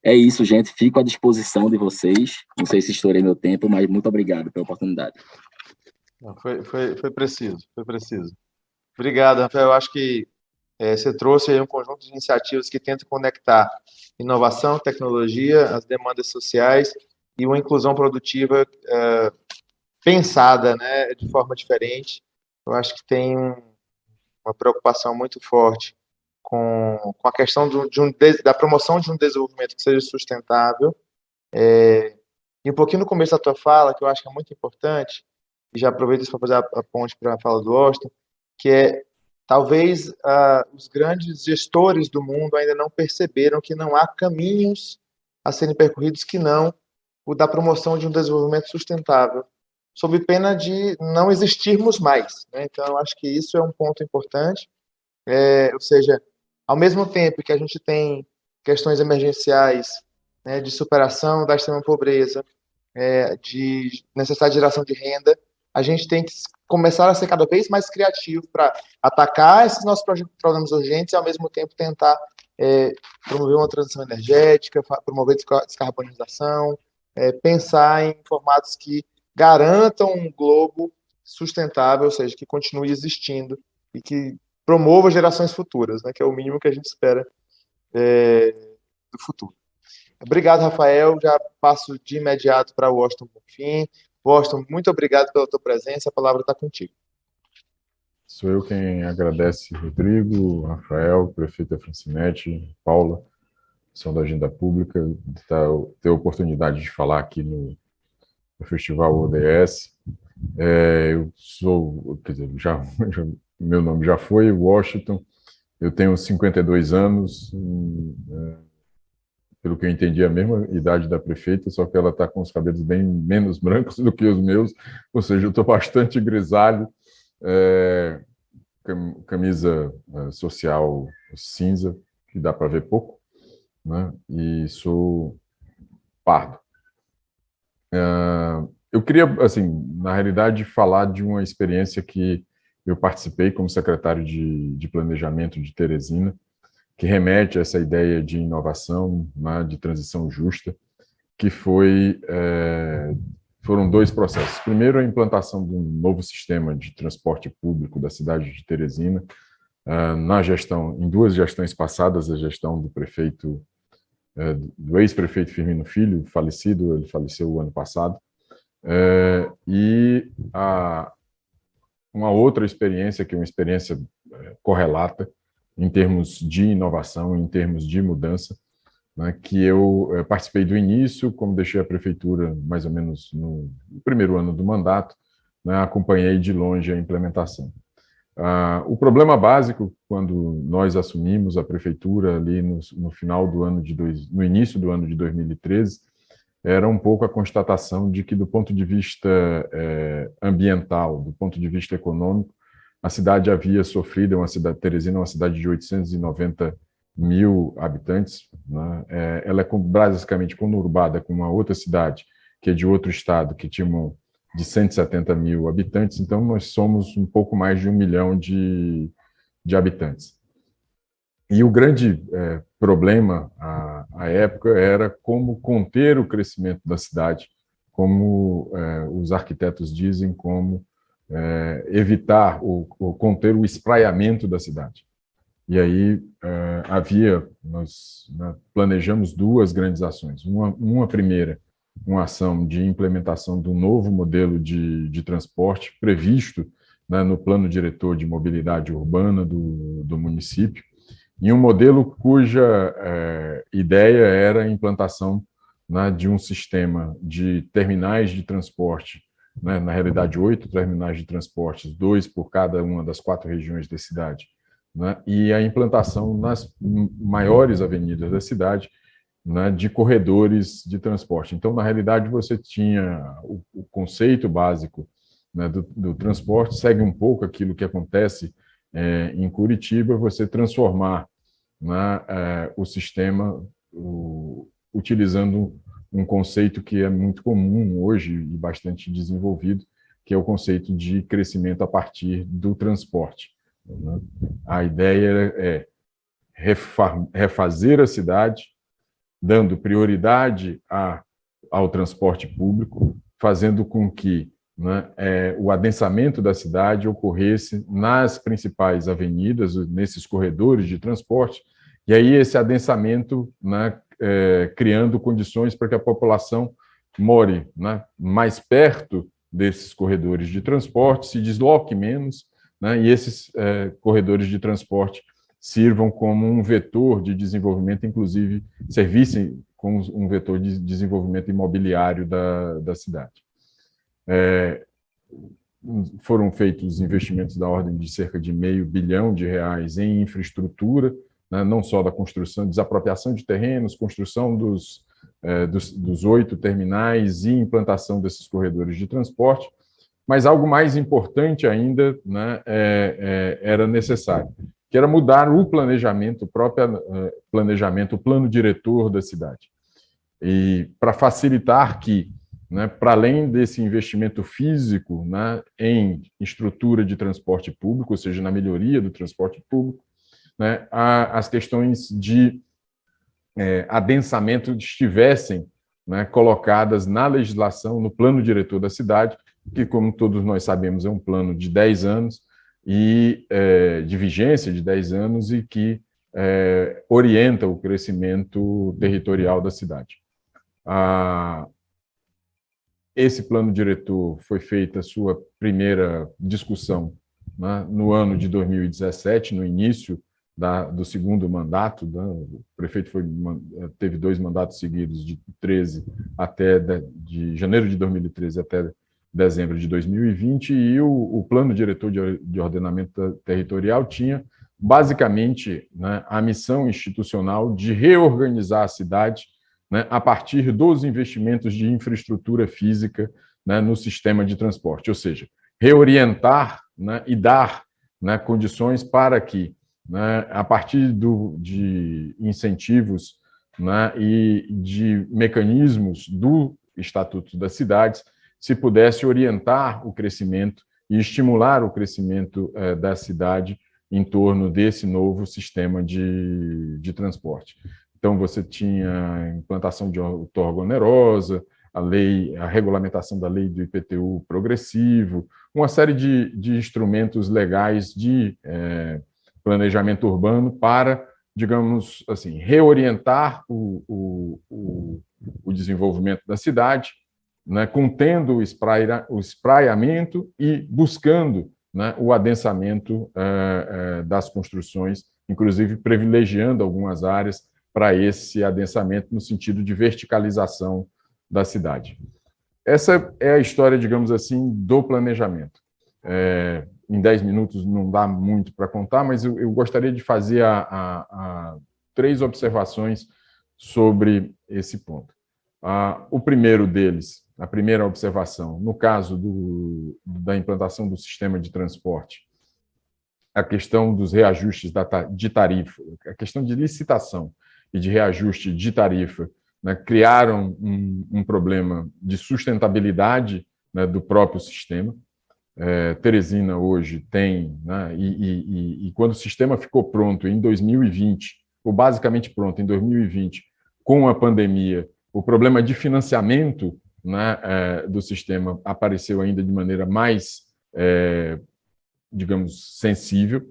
É isso, gente, fico à disposição de vocês, não sei se estourei meu tempo, mas muito obrigado pela oportunidade. Foi preciso. Obrigado, Rafael, eu acho que você trouxe aí um conjunto de iniciativas que tentam conectar inovação, tecnologia, as demandas sociais e uma inclusão produtiva pensada, né, de forma diferente. Eu acho que tem uma preocupação muito forte com a questão da promoção de um desenvolvimento que seja sustentável. E um pouquinho no começo da tua fala, que eu acho que é muito importante, e já aproveito isso para fazer a ponte para a fala do Austin, que é, talvez os grandes gestores do mundo ainda não perceberam que não há caminhos a serem percorridos que não o da promoção de um desenvolvimento sustentável, sob pena de não existirmos mais, né? Então, eu acho que isso é um ponto importante, ou seja, ao mesmo tempo que a gente tem questões emergenciais, né, de superação da extrema pobreza, de necessidade de geração de renda, a gente tem que começar a ser cada vez mais criativo para atacar esses nossos problemas urgentes e, ao mesmo tempo, tentar promover uma transição energética, promover descarbonização, pensar em formatos que garantam um globo sustentável, ou seja, que continue existindo e que promova gerações futuras, né, que é o mínimo que a gente espera do futuro. Obrigado, Rafael. Já passo de imediato para o Washington Bonfim. Washington, muito obrigado pela tua presença. A palavra está contigo. Sou eu quem agradece, Rodrigo, Rafael, prefeita Francinetti, Paula, são da Agenda Pública, ter a oportunidade de falar aqui no Festival ODS. Eu sou, quer dizer, meu nome já foi Washington, eu tenho 52 anos, pelo que eu entendi, a mesma idade da prefeita, só que ela está com os cabelos bem menos brancos do que os meus, ou seja, eu estou bastante grisalho, camisa social cinza, que dá para ver pouco, né? E sou pardo. Eu queria, assim, na realidade, falar de uma experiência que eu participei como secretário de Planejamento de Teresina, que remete a essa ideia de inovação, né, de transição justa, que foram dois processos. Primeiro, a implantação de um novo sistema de transporte público da cidade de Teresina, em duas gestões passadas, a gestão do prefeito, do ex-prefeito Firmino Filho, falecido, ele faleceu o ano passado, e uma outra experiência, que é uma experiência correlata, em termos de inovação, em termos de mudança, né, que eu participei do início, como deixei a prefeitura mais ou menos no primeiro ano do mandato, né, acompanhei de longe a implementação. O problema básico, quando nós assumimos a prefeitura ali no final do ano no início do ano de 2013, era um pouco a constatação de que, do ponto de vista ambiental, do ponto de vista econômico, a cidade havia sofrido, Teresina é uma cidade de 890 mil habitantes, né? Ela é basicamente conurbada com uma outra cidade, que é de outro estado, que tinha de 170 mil habitantes, então nós somos um pouco mais de 1 milhão de habitantes. E o grande problema, à época, era como conter o crescimento da cidade, como os arquitetos dizem, como evitar ou conter o espraiamento da cidade. E aí nós planejamos duas grandes ações. Uma primeira, uma ação de implementação do novo modelo de transporte previsto, né, no plano diretor de mobilidade urbana do município, e um modelo cuja ideia era a implantação, né, de um sistema de terminais de transporte, né, na realidade 8 terminais de transportes, 2 por cada uma das 4 regiões da cidade, né, e a implantação nas maiores avenidas da cidade, né, de corredores de transporte. Então, na realidade, você tinha o conceito básico, né, do transporte, segue um pouco aquilo que acontece em Curitiba, você transformar, né, o sistema utilizando um conceito que é muito comum hoje e bastante desenvolvido, que é o conceito de crescimento a partir do transporte, né? A ideia é refazer a cidade, dando prioridade ao transporte público, fazendo com que, né, o adensamento da cidade ocorresse nas principais avenidas, nesses corredores de transporte, e aí esse adensamento, né, criando condições para que a população more, né, mais perto desses corredores de transporte, se desloque menos, né, e esses corredores de transporte sirvam como um vetor de desenvolvimento, inclusive servissem como um vetor de desenvolvimento imobiliário da cidade. Foram feitos investimentos da ordem de cerca de R$500 bilhão em infraestrutura, né, não só da construção, desapropriação de terrenos, construção dos 8 terminais e implantação desses corredores de transporte, mas algo mais importante ainda, né, era necessário, que era mudar o planejamento, o próprio planejamento, o plano diretor da cidade. E para facilitar que, né, para além desse investimento físico, né, em estrutura de transporte público, ou seja, na melhoria do transporte público, né, as questões de adensamento estivessem, né, colocadas na legislação, no plano diretor da cidade, que, como todos nós sabemos, é um plano de 10 anos, e de vigência de 10 anos, e que orienta o crescimento territorial da cidade. Esse plano diretor foi feita a sua primeira discussão, né, no ano de 2017, no início do segundo mandato, né? O prefeito teve 2 mandatos seguidos, de janeiro de 2013 até dezembro de 2020, e o plano diretor de ordenamento territorial tinha, basicamente, né, a missão institucional de reorganizar a cidade, né, a partir dos investimentos de infraestrutura física, né, no sistema de transporte, ou seja, reorientar, né, e dar, né, condições para que, né, a partir de incentivos, né, e de mecanismos do Estatuto das Cidades, se pudesse orientar o crescimento e estimular o crescimento da cidade em torno desse novo sistema de transporte. Então, você tinha a implantação de outorga onerosa, a regulamentação da lei do IPTU progressivo, uma série de instrumentos legais de planejamento urbano para, digamos assim, reorientar o desenvolvimento da cidade, né, contendo o espraiamento e buscando, né, o adensamento das construções, inclusive privilegiando algumas áreas para esse adensamento no sentido de verticalização da cidade. Essa é a história, digamos assim, do planejamento. Em 10 minutos não dá muito para contar, mas eu gostaria de fazer 3 observações sobre esse ponto. O primeiro deles, a primeira observação, no caso da implantação do sistema de transporte, a questão dos reajustes de tarifa, a questão de licitação e de reajuste de tarifa, né, criaram um problema de sustentabilidade, né, do próprio sistema. Teresina hoje tem, né, e quando o sistema ficou pronto em 2020, ou basicamente pronto em 2020, com a pandemia, o problema de financiamento, né, do sistema apareceu ainda de maneira mais, digamos, sensível.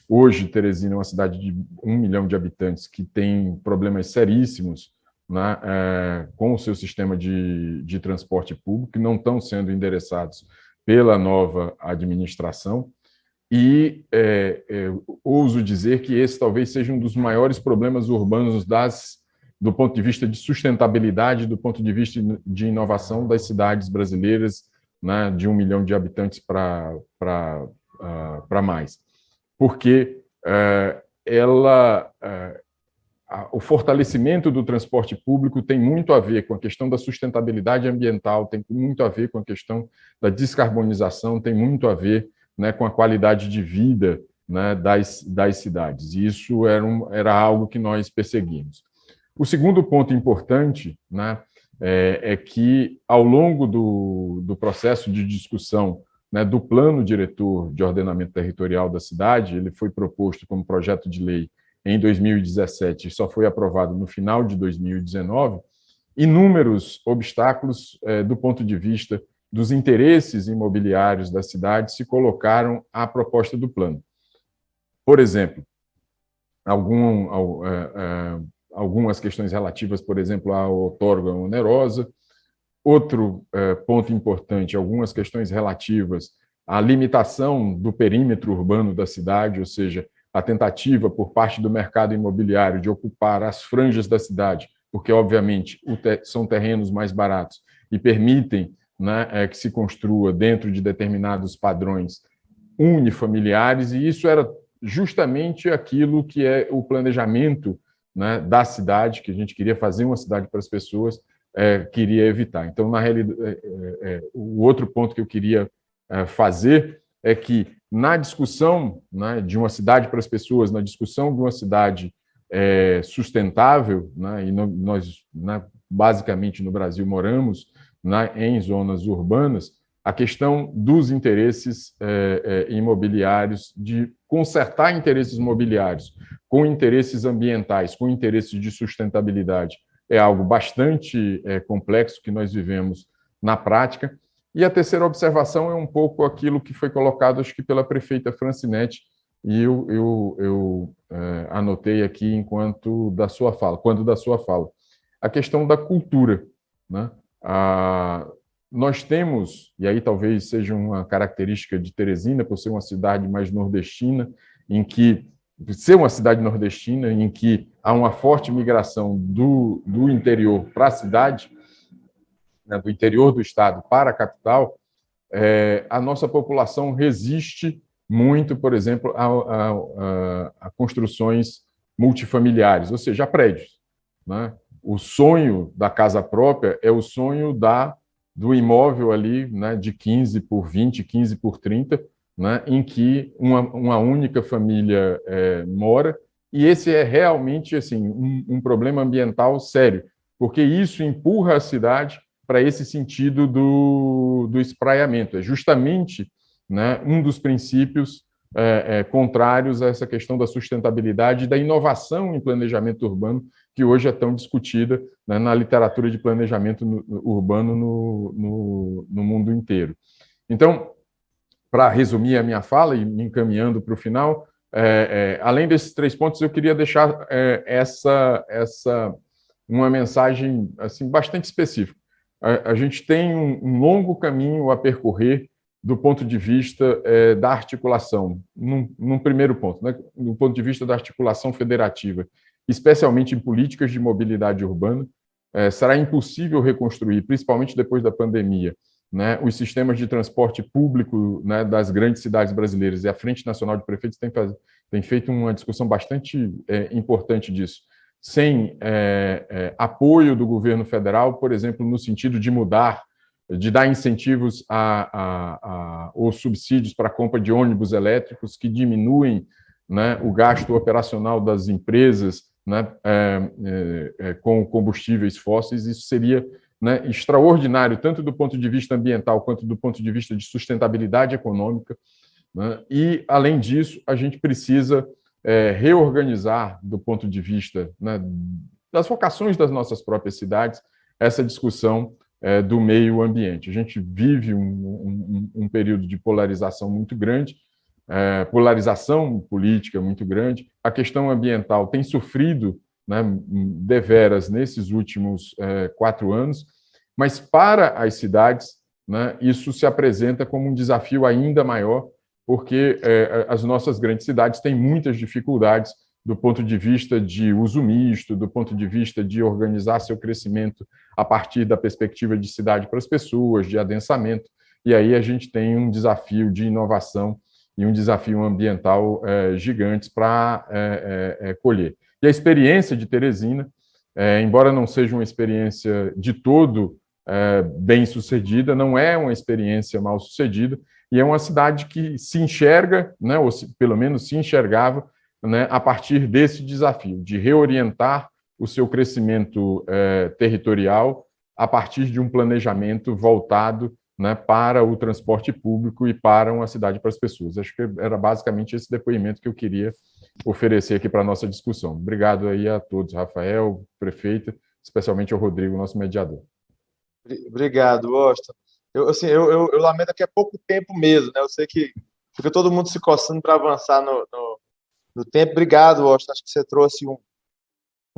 Hoje, Teresina é uma cidade de 1 milhão de habitantes que tem problemas seríssimos, né, com o seu sistema de transporte público, que não estão sendo endereçados pela nova administração, e ouso dizer que esse talvez seja um dos maiores problemas urbanos do ponto de vista de sustentabilidade, do ponto de vista de inovação das cidades brasileiras, né, de 1 milhão de habitantes para mais. Porque o fortalecimento do transporte público tem muito a ver com a questão da sustentabilidade ambiental, tem muito a ver com a questão da descarbonização, tem muito a ver, né, com a qualidade de vida, né, das cidades. E isso era algo que nós perseguimos. O segundo ponto importante, né, é que, ao longo do processo de discussão, né, do plano diretor de ordenamento territorial da cidade, ele foi proposto como projeto de lei em 2017 e só foi aprovado no final de 2019, inúmeros obstáculos do ponto de vista dos interesses imobiliários da cidade se colocaram à proposta do plano. Por exemplo, algumas questões relativas, por exemplo, à outorga onerosa. Outro ponto importante, algumas questões relativas à limitação do perímetro urbano da cidade, ou seja, a tentativa por parte do mercado imobiliário de ocupar as franjas da cidade, porque, obviamente, são terrenos mais baratos e permitem, né, que se construa dentro de determinados padrões unifamiliares, e isso era justamente aquilo que é o planejamento, né, da cidade, que a gente queria fazer uma cidade para as pessoas, queria evitar. Então, na realidade, o outro ponto que eu queria fazer é que, na discussão, né, de uma cidade para as pessoas, na discussão de uma cidade sustentável, né, e nós, né, basicamente no Brasil moramos, né, em zonas urbanas, a questão dos interesses imobiliários, de consertar interesses imobiliários com interesses ambientais, com interesses de sustentabilidade, é algo bastante complexo que nós vivemos na prática. E a terceira observação é um pouco aquilo que foi colocado, acho que pela prefeita Francinetti, e eu anotei aqui quando da sua fala, a questão da cultura, né? Nós temos, e aí talvez seja uma característica de Teresina, por ser uma cidade mais nordestina, em que há uma forte migração do interior para a cidade, né, do interior do estado para a capital, a nossa população resiste muito, por exemplo, a construções multifamiliares, ou seja, a prédios, né? O sonho da casa própria é o sonho do imóvel ali, né, de 15 por 20, 15 por 30, né, em que uma única família mora, e esse é realmente assim, um problema ambiental sério, porque isso empurra a cidade para esse sentido do espraiamento. É justamente né, um dos princípios contrários a essa questão da sustentabilidade e da inovação em planejamento urbano, que hoje é tão discutida, né, na literatura de planejamento urbano no mundo inteiro. Então, para resumir a minha fala e me encaminhando para o final, além desses 3 pontos, eu queria deixar uma mensagem assim, bastante específica. A gente tem um longo caminho a percorrer do ponto de vista da articulação, num primeiro ponto, né, do ponto de vista da articulação federativa, especialmente em políticas de mobilidade urbana. Será impossível reconstruir, principalmente depois da pandemia, né, os sistemas de transporte público, né, das grandes cidades brasileiras, e a Frente Nacional de Prefeitos tem feito uma discussão bastante importante disso, sem apoio do governo federal, por exemplo, no sentido de dar incentivos ou subsídios para a compra de ônibus elétricos que diminuem, né, o gasto operacional das empresas, né, com combustíveis fósseis. Isso seria, né, extraordinário, tanto do ponto de vista ambiental quanto do ponto de vista de sustentabilidade econômica, né? E, além disso, a gente precisa reorganizar, do ponto de vista, né, das vocações das nossas próprias cidades, essa discussão do meio ambiente. A gente vive um período de polarização muito grande, polarização política muito grande. A questão ambiental tem sofrido, né, deveras nesses últimos 4 anos, mas para as cidades, né, isso se apresenta como um desafio ainda maior, porque as nossas grandes cidades têm muitas dificuldades do ponto de vista de uso misto, do ponto de vista de organizar seu crescimento a partir da perspectiva de cidade para as pessoas, de adensamento, e aí a gente tem um desafio de inovação e um desafio ambiental gigantes para colher. E a experiência de Teresina, embora não seja uma experiência de todo bem-sucedida, não é uma experiência mal-sucedida, e é uma cidade que se enxerga, né, ou pelo menos se enxergava, né, a partir desse desafio, de reorientar o seu crescimento territorial a partir de um planejamento voltado, né, para o transporte público e para uma cidade para as pessoas. Acho que era basicamente esse depoimento que eu queria oferecer aqui para a nossa discussão. Obrigado aí a todos, Rafael, prefeita, especialmente ao Rodrigo, nosso mediador. Obrigado, Washington. Eu lamento que é pouco tempo mesmo, né? Eu sei que fica todo mundo se coçando para avançar no tempo. Obrigado, Washington. Acho que você trouxe um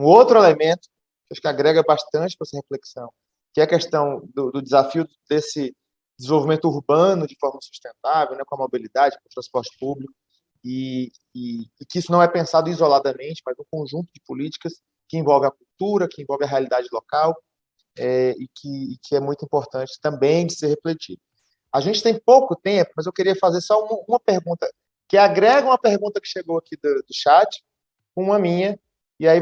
outro elemento que acho que agrega bastante para essa reflexão, que é a questão do desafio desse desenvolvimento urbano de forma sustentável, né, com a mobilidade, com o transporte público, e que isso não é pensado isoladamente, mas um conjunto de políticas que envolve a cultura, que envolve a realidade local, e que é muito importante também de ser refletido. A gente tem pouco tempo, mas eu queria fazer só uma pergunta, que agrega uma pergunta que chegou aqui do chat, uma minha, e aí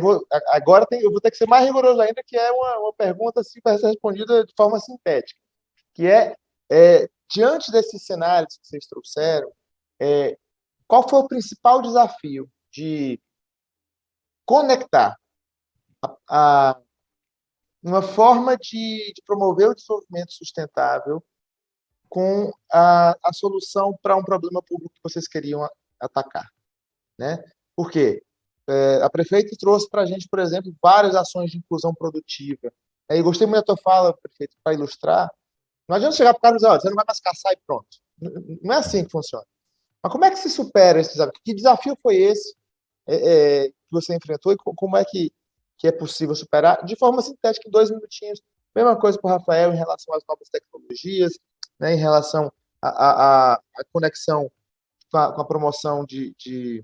agora eu vou ter que ser mais rigoroso ainda, que é uma pergunta assim, para ser respondida de forma sintética, que diante desses cenários que vocês trouxeram, qual foi o principal desafio de conectar uma forma de promover o desenvolvimento sustentável com a solução para um problema público que vocês queriam atacar, né? Por quê? A prefeita trouxe para a gente, por exemplo, várias ações de inclusão produtiva. Eu gostei muito da tua fala, prefeito, para ilustrar. Não adianta chegar para o cara e dizer, você não vai mais caçar e pronto. Não é assim que funciona. Mas como é que se supera esse desafio? Que desafio foi esse que você enfrentou e como é que é possível superar? De forma sintética, em 2 minutinhos. Mesma coisa para o Rafael em relação às novas tecnologias, né, em relação à conexão com a promoção de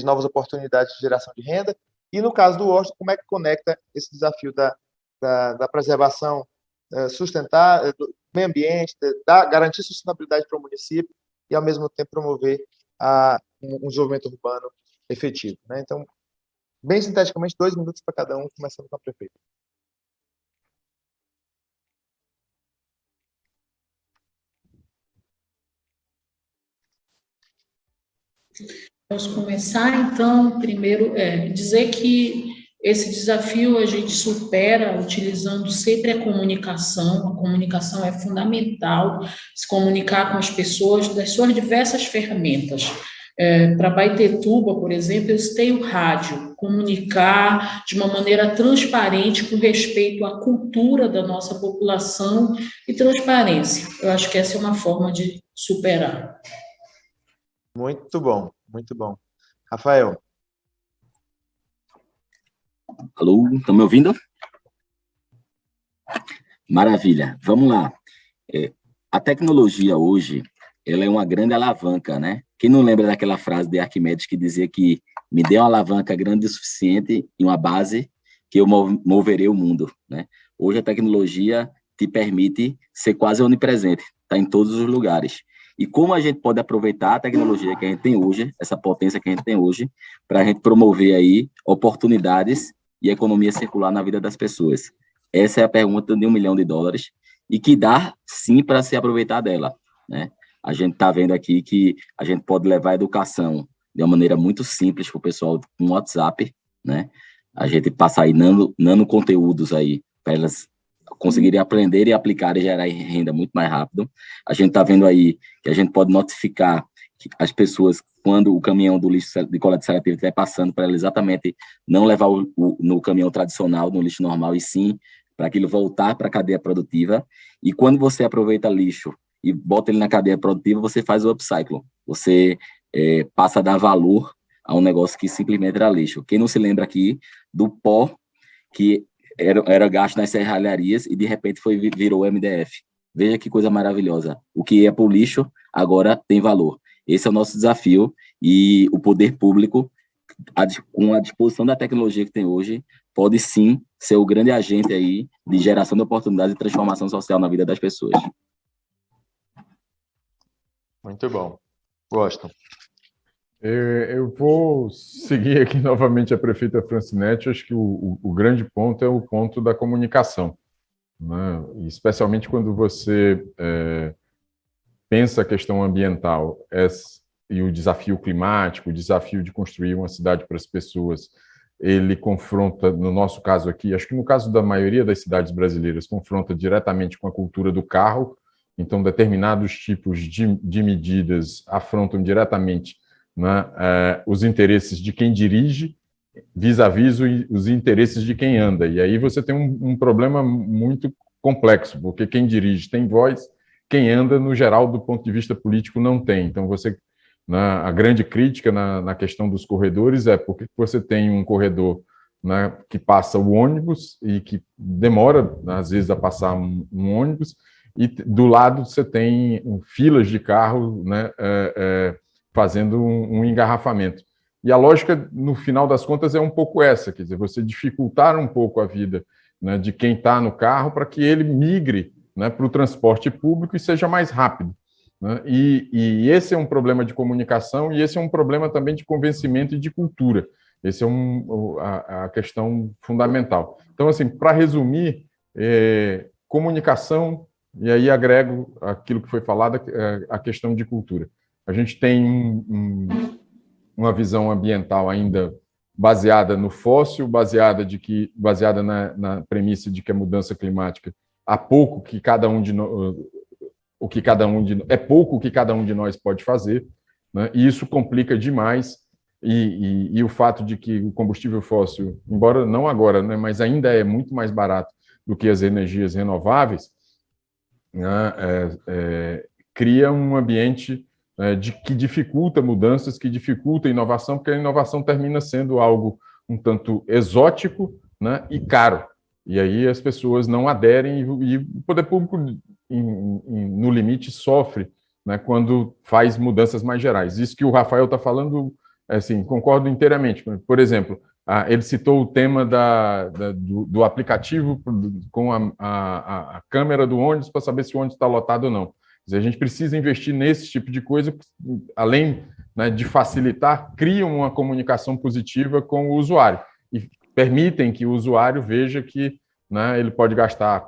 novas oportunidades de geração de renda. E, no caso do Washington, como é que conecta esse desafio da preservação sustentável, do meio ambiente, garantir sustentabilidade para o município e, ao mesmo tempo, promover um desenvolvimento urbano efetivo, né? Então, bem sinteticamente, 2 minutos para cada um, começando com a prefeita. Posso começar, então, primeiro, dizer que Esse desafio a gente supera utilizando sempre a comunicação é fundamental, se comunicar com as pessoas das suas diversas ferramentas. Para Baitetuba, por exemplo, eu citei o rádio, comunicar de uma maneira transparente com respeito à cultura da nossa população e transparência. Eu acho que essa é uma forma de superar. Muito bom, muito bom. Rafael. Alô, estão me ouvindo? Maravilha, vamos lá. A tecnologia hoje, ela é uma grande alavanca, né? Quem não lembra daquela frase de Arquimedes que dizia que me dê uma alavanca grande o suficiente e uma base que eu moverei o mundo, né? Hoje a tecnologia te permite ser quase onipresente, está em todos os lugares. E como a gente pode aproveitar a tecnologia que a gente tem hoje, essa potência que a gente tem hoje, para a gente promover aí oportunidades e economia circular na vida das pessoas? Essa é a pergunta de $1 milhão e que dá, sim, para se aproveitar dela, né? A gente está vendo aqui que a gente pode levar a educação de uma maneira muito simples para o pessoal no WhatsApp, né? A gente passa aí nano conteúdos aí para elas conseguirem aprender e aplicar e gerar renda muito mais rápido. A gente está vendo aí que a gente pode notificar as pessoas quando o caminhão do lixo de coleta seletiva estiver passando, para ela exatamente não levar no caminhão tradicional, no lixo normal, e sim para aquilo voltar para a cadeia produtiva. E quando você aproveita lixo e bota ele na cadeia produtiva, você faz o upcycle. Você passa a dar valor a um negócio que simplesmente era lixo. Quem não se lembra aqui do pó que era gasto nas serralharias e de repente virou MDF. Veja que coisa maravilhosa. O que é para o lixo agora tem valor. Esse é o nosso desafio, e o poder público, com a disposição da tecnologia que tem hoje, pode sim ser o grande agente aí de geração de oportunidades e transformação social na vida das pessoas. Muito bom. Gosto. Eu vou seguir aqui novamente a prefeita Francinete. Acho que o grande ponto é o ponto da comunicação, né? Especialmente quando você pensa a questão ambiental e o desafio climático, o desafio de construir uma cidade para as pessoas. Ele confronta, no nosso caso aqui, acho que no caso da maioria das cidades brasileiras, confronta diretamente com a cultura do carro. Então, determinados tipos de medidas afrontam diretamente, né, os interesses de quem dirige vis-à-vis os interesses de quem anda. E aí você tem um problema muito complexo, porque quem dirige tem voz, quem anda, no geral, do ponto de vista político, não tem. Então, a grande crítica na questão dos corredores é porque você tem um corredor, né, que passa o ônibus e que demora, às vezes, a passar um ônibus, e do lado você tem filas de carro, né, fazendo um engarrafamento. E a lógica, no final das contas, é um pouco essa, quer dizer, você dificultar um pouco a vida, né, de quem está no carro para que ele migre, né, para o transporte público e seja mais rápido, né? E esse é um problema de comunicação, e esse é um problema também de convencimento e de cultura. Esse é a questão fundamental. Então, assim, para resumir, comunicação, e aí agrego aquilo que foi falado, a questão de cultura. A gente tem uma visão ambiental ainda baseada no fóssil, baseada na premissa de que a mudança climática é pouco que cada um de nós pode fazer, né? E isso complica demais. E o fato de que o combustível fóssil, embora não agora, né, mas ainda é muito mais barato do que as energias renováveis, né, cria um ambiente que dificulta mudanças, que dificulta a inovação, porque a inovação termina sendo algo um tanto exótico, né, e caro. E aí as pessoas não aderem, e o poder público, no limite, sofre, né, quando faz mudanças mais gerais. Isso que o Rafael está falando, assim, concordo inteiramente. Por exemplo, ele citou o tema do aplicativo com a câmera do ônibus para saber se o ônibus está lotado ou não. A gente precisa investir nesse tipo de coisa, além, né, de facilitar, criam uma comunicação positiva com o usuário e permitem que o usuário veja que, né, ele pode gastar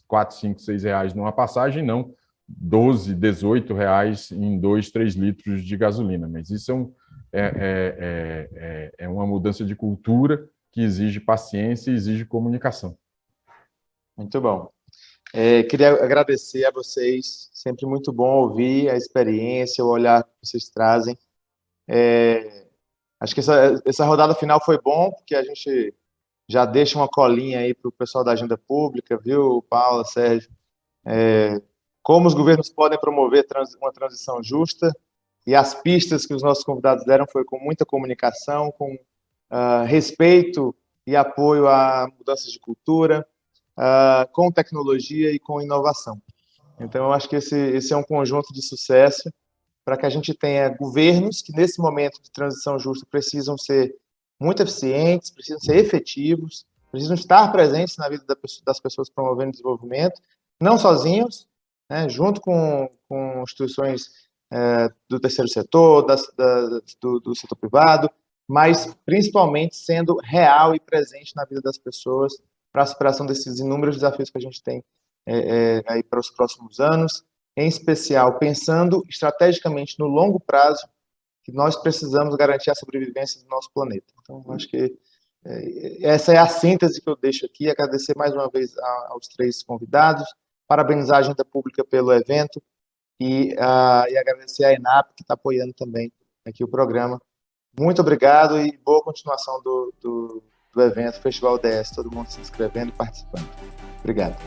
4, 5, 6 reais numa passagem, não 12, 18 reais em 2, 3 litros de gasolina. Mas isso é uma mudança de cultura que exige paciência e exige comunicação. Muito bom. Queria agradecer a vocês, sempre muito bom ouvir a experiência, o olhar que vocês trazem. Acho que essa rodada final foi bom, porque a gente já deixa uma colinha aí para o pessoal da agenda pública, viu, Paula, Sérgio? Como os governos podem promover uma transição justa, e as pistas que os nossos convidados deram foi com muita comunicação, com respeito e apoio a mudanças de cultura, com tecnologia e com inovação. Então, eu acho que esse é um conjunto de sucesso para que a gente tenha governos que, nesse momento de transição justa, precisam ser muito eficientes, precisam ser efetivos, precisam estar presentes na vida das pessoas promovendo desenvolvimento, não sozinhos, né, junto com instituições do terceiro setor, do setor privado, mas principalmente sendo real e presente na vida das pessoas para a superação desses inúmeros desafios que a gente tem aí para os próximos anos, em especial pensando estrategicamente no longo prazo, que nós precisamos garantir a sobrevivência do nosso planeta. Então, acho que essa é a síntese que eu deixo aqui. Agradecer mais uma vez aos 3 convidados, parabenizar a Agenda Pública pelo evento e agradecer a ENAP, que está apoiando também aqui o programa. Muito obrigado e boa continuação do evento, Festival ODS, todo mundo se inscrevendo e participando. Obrigado.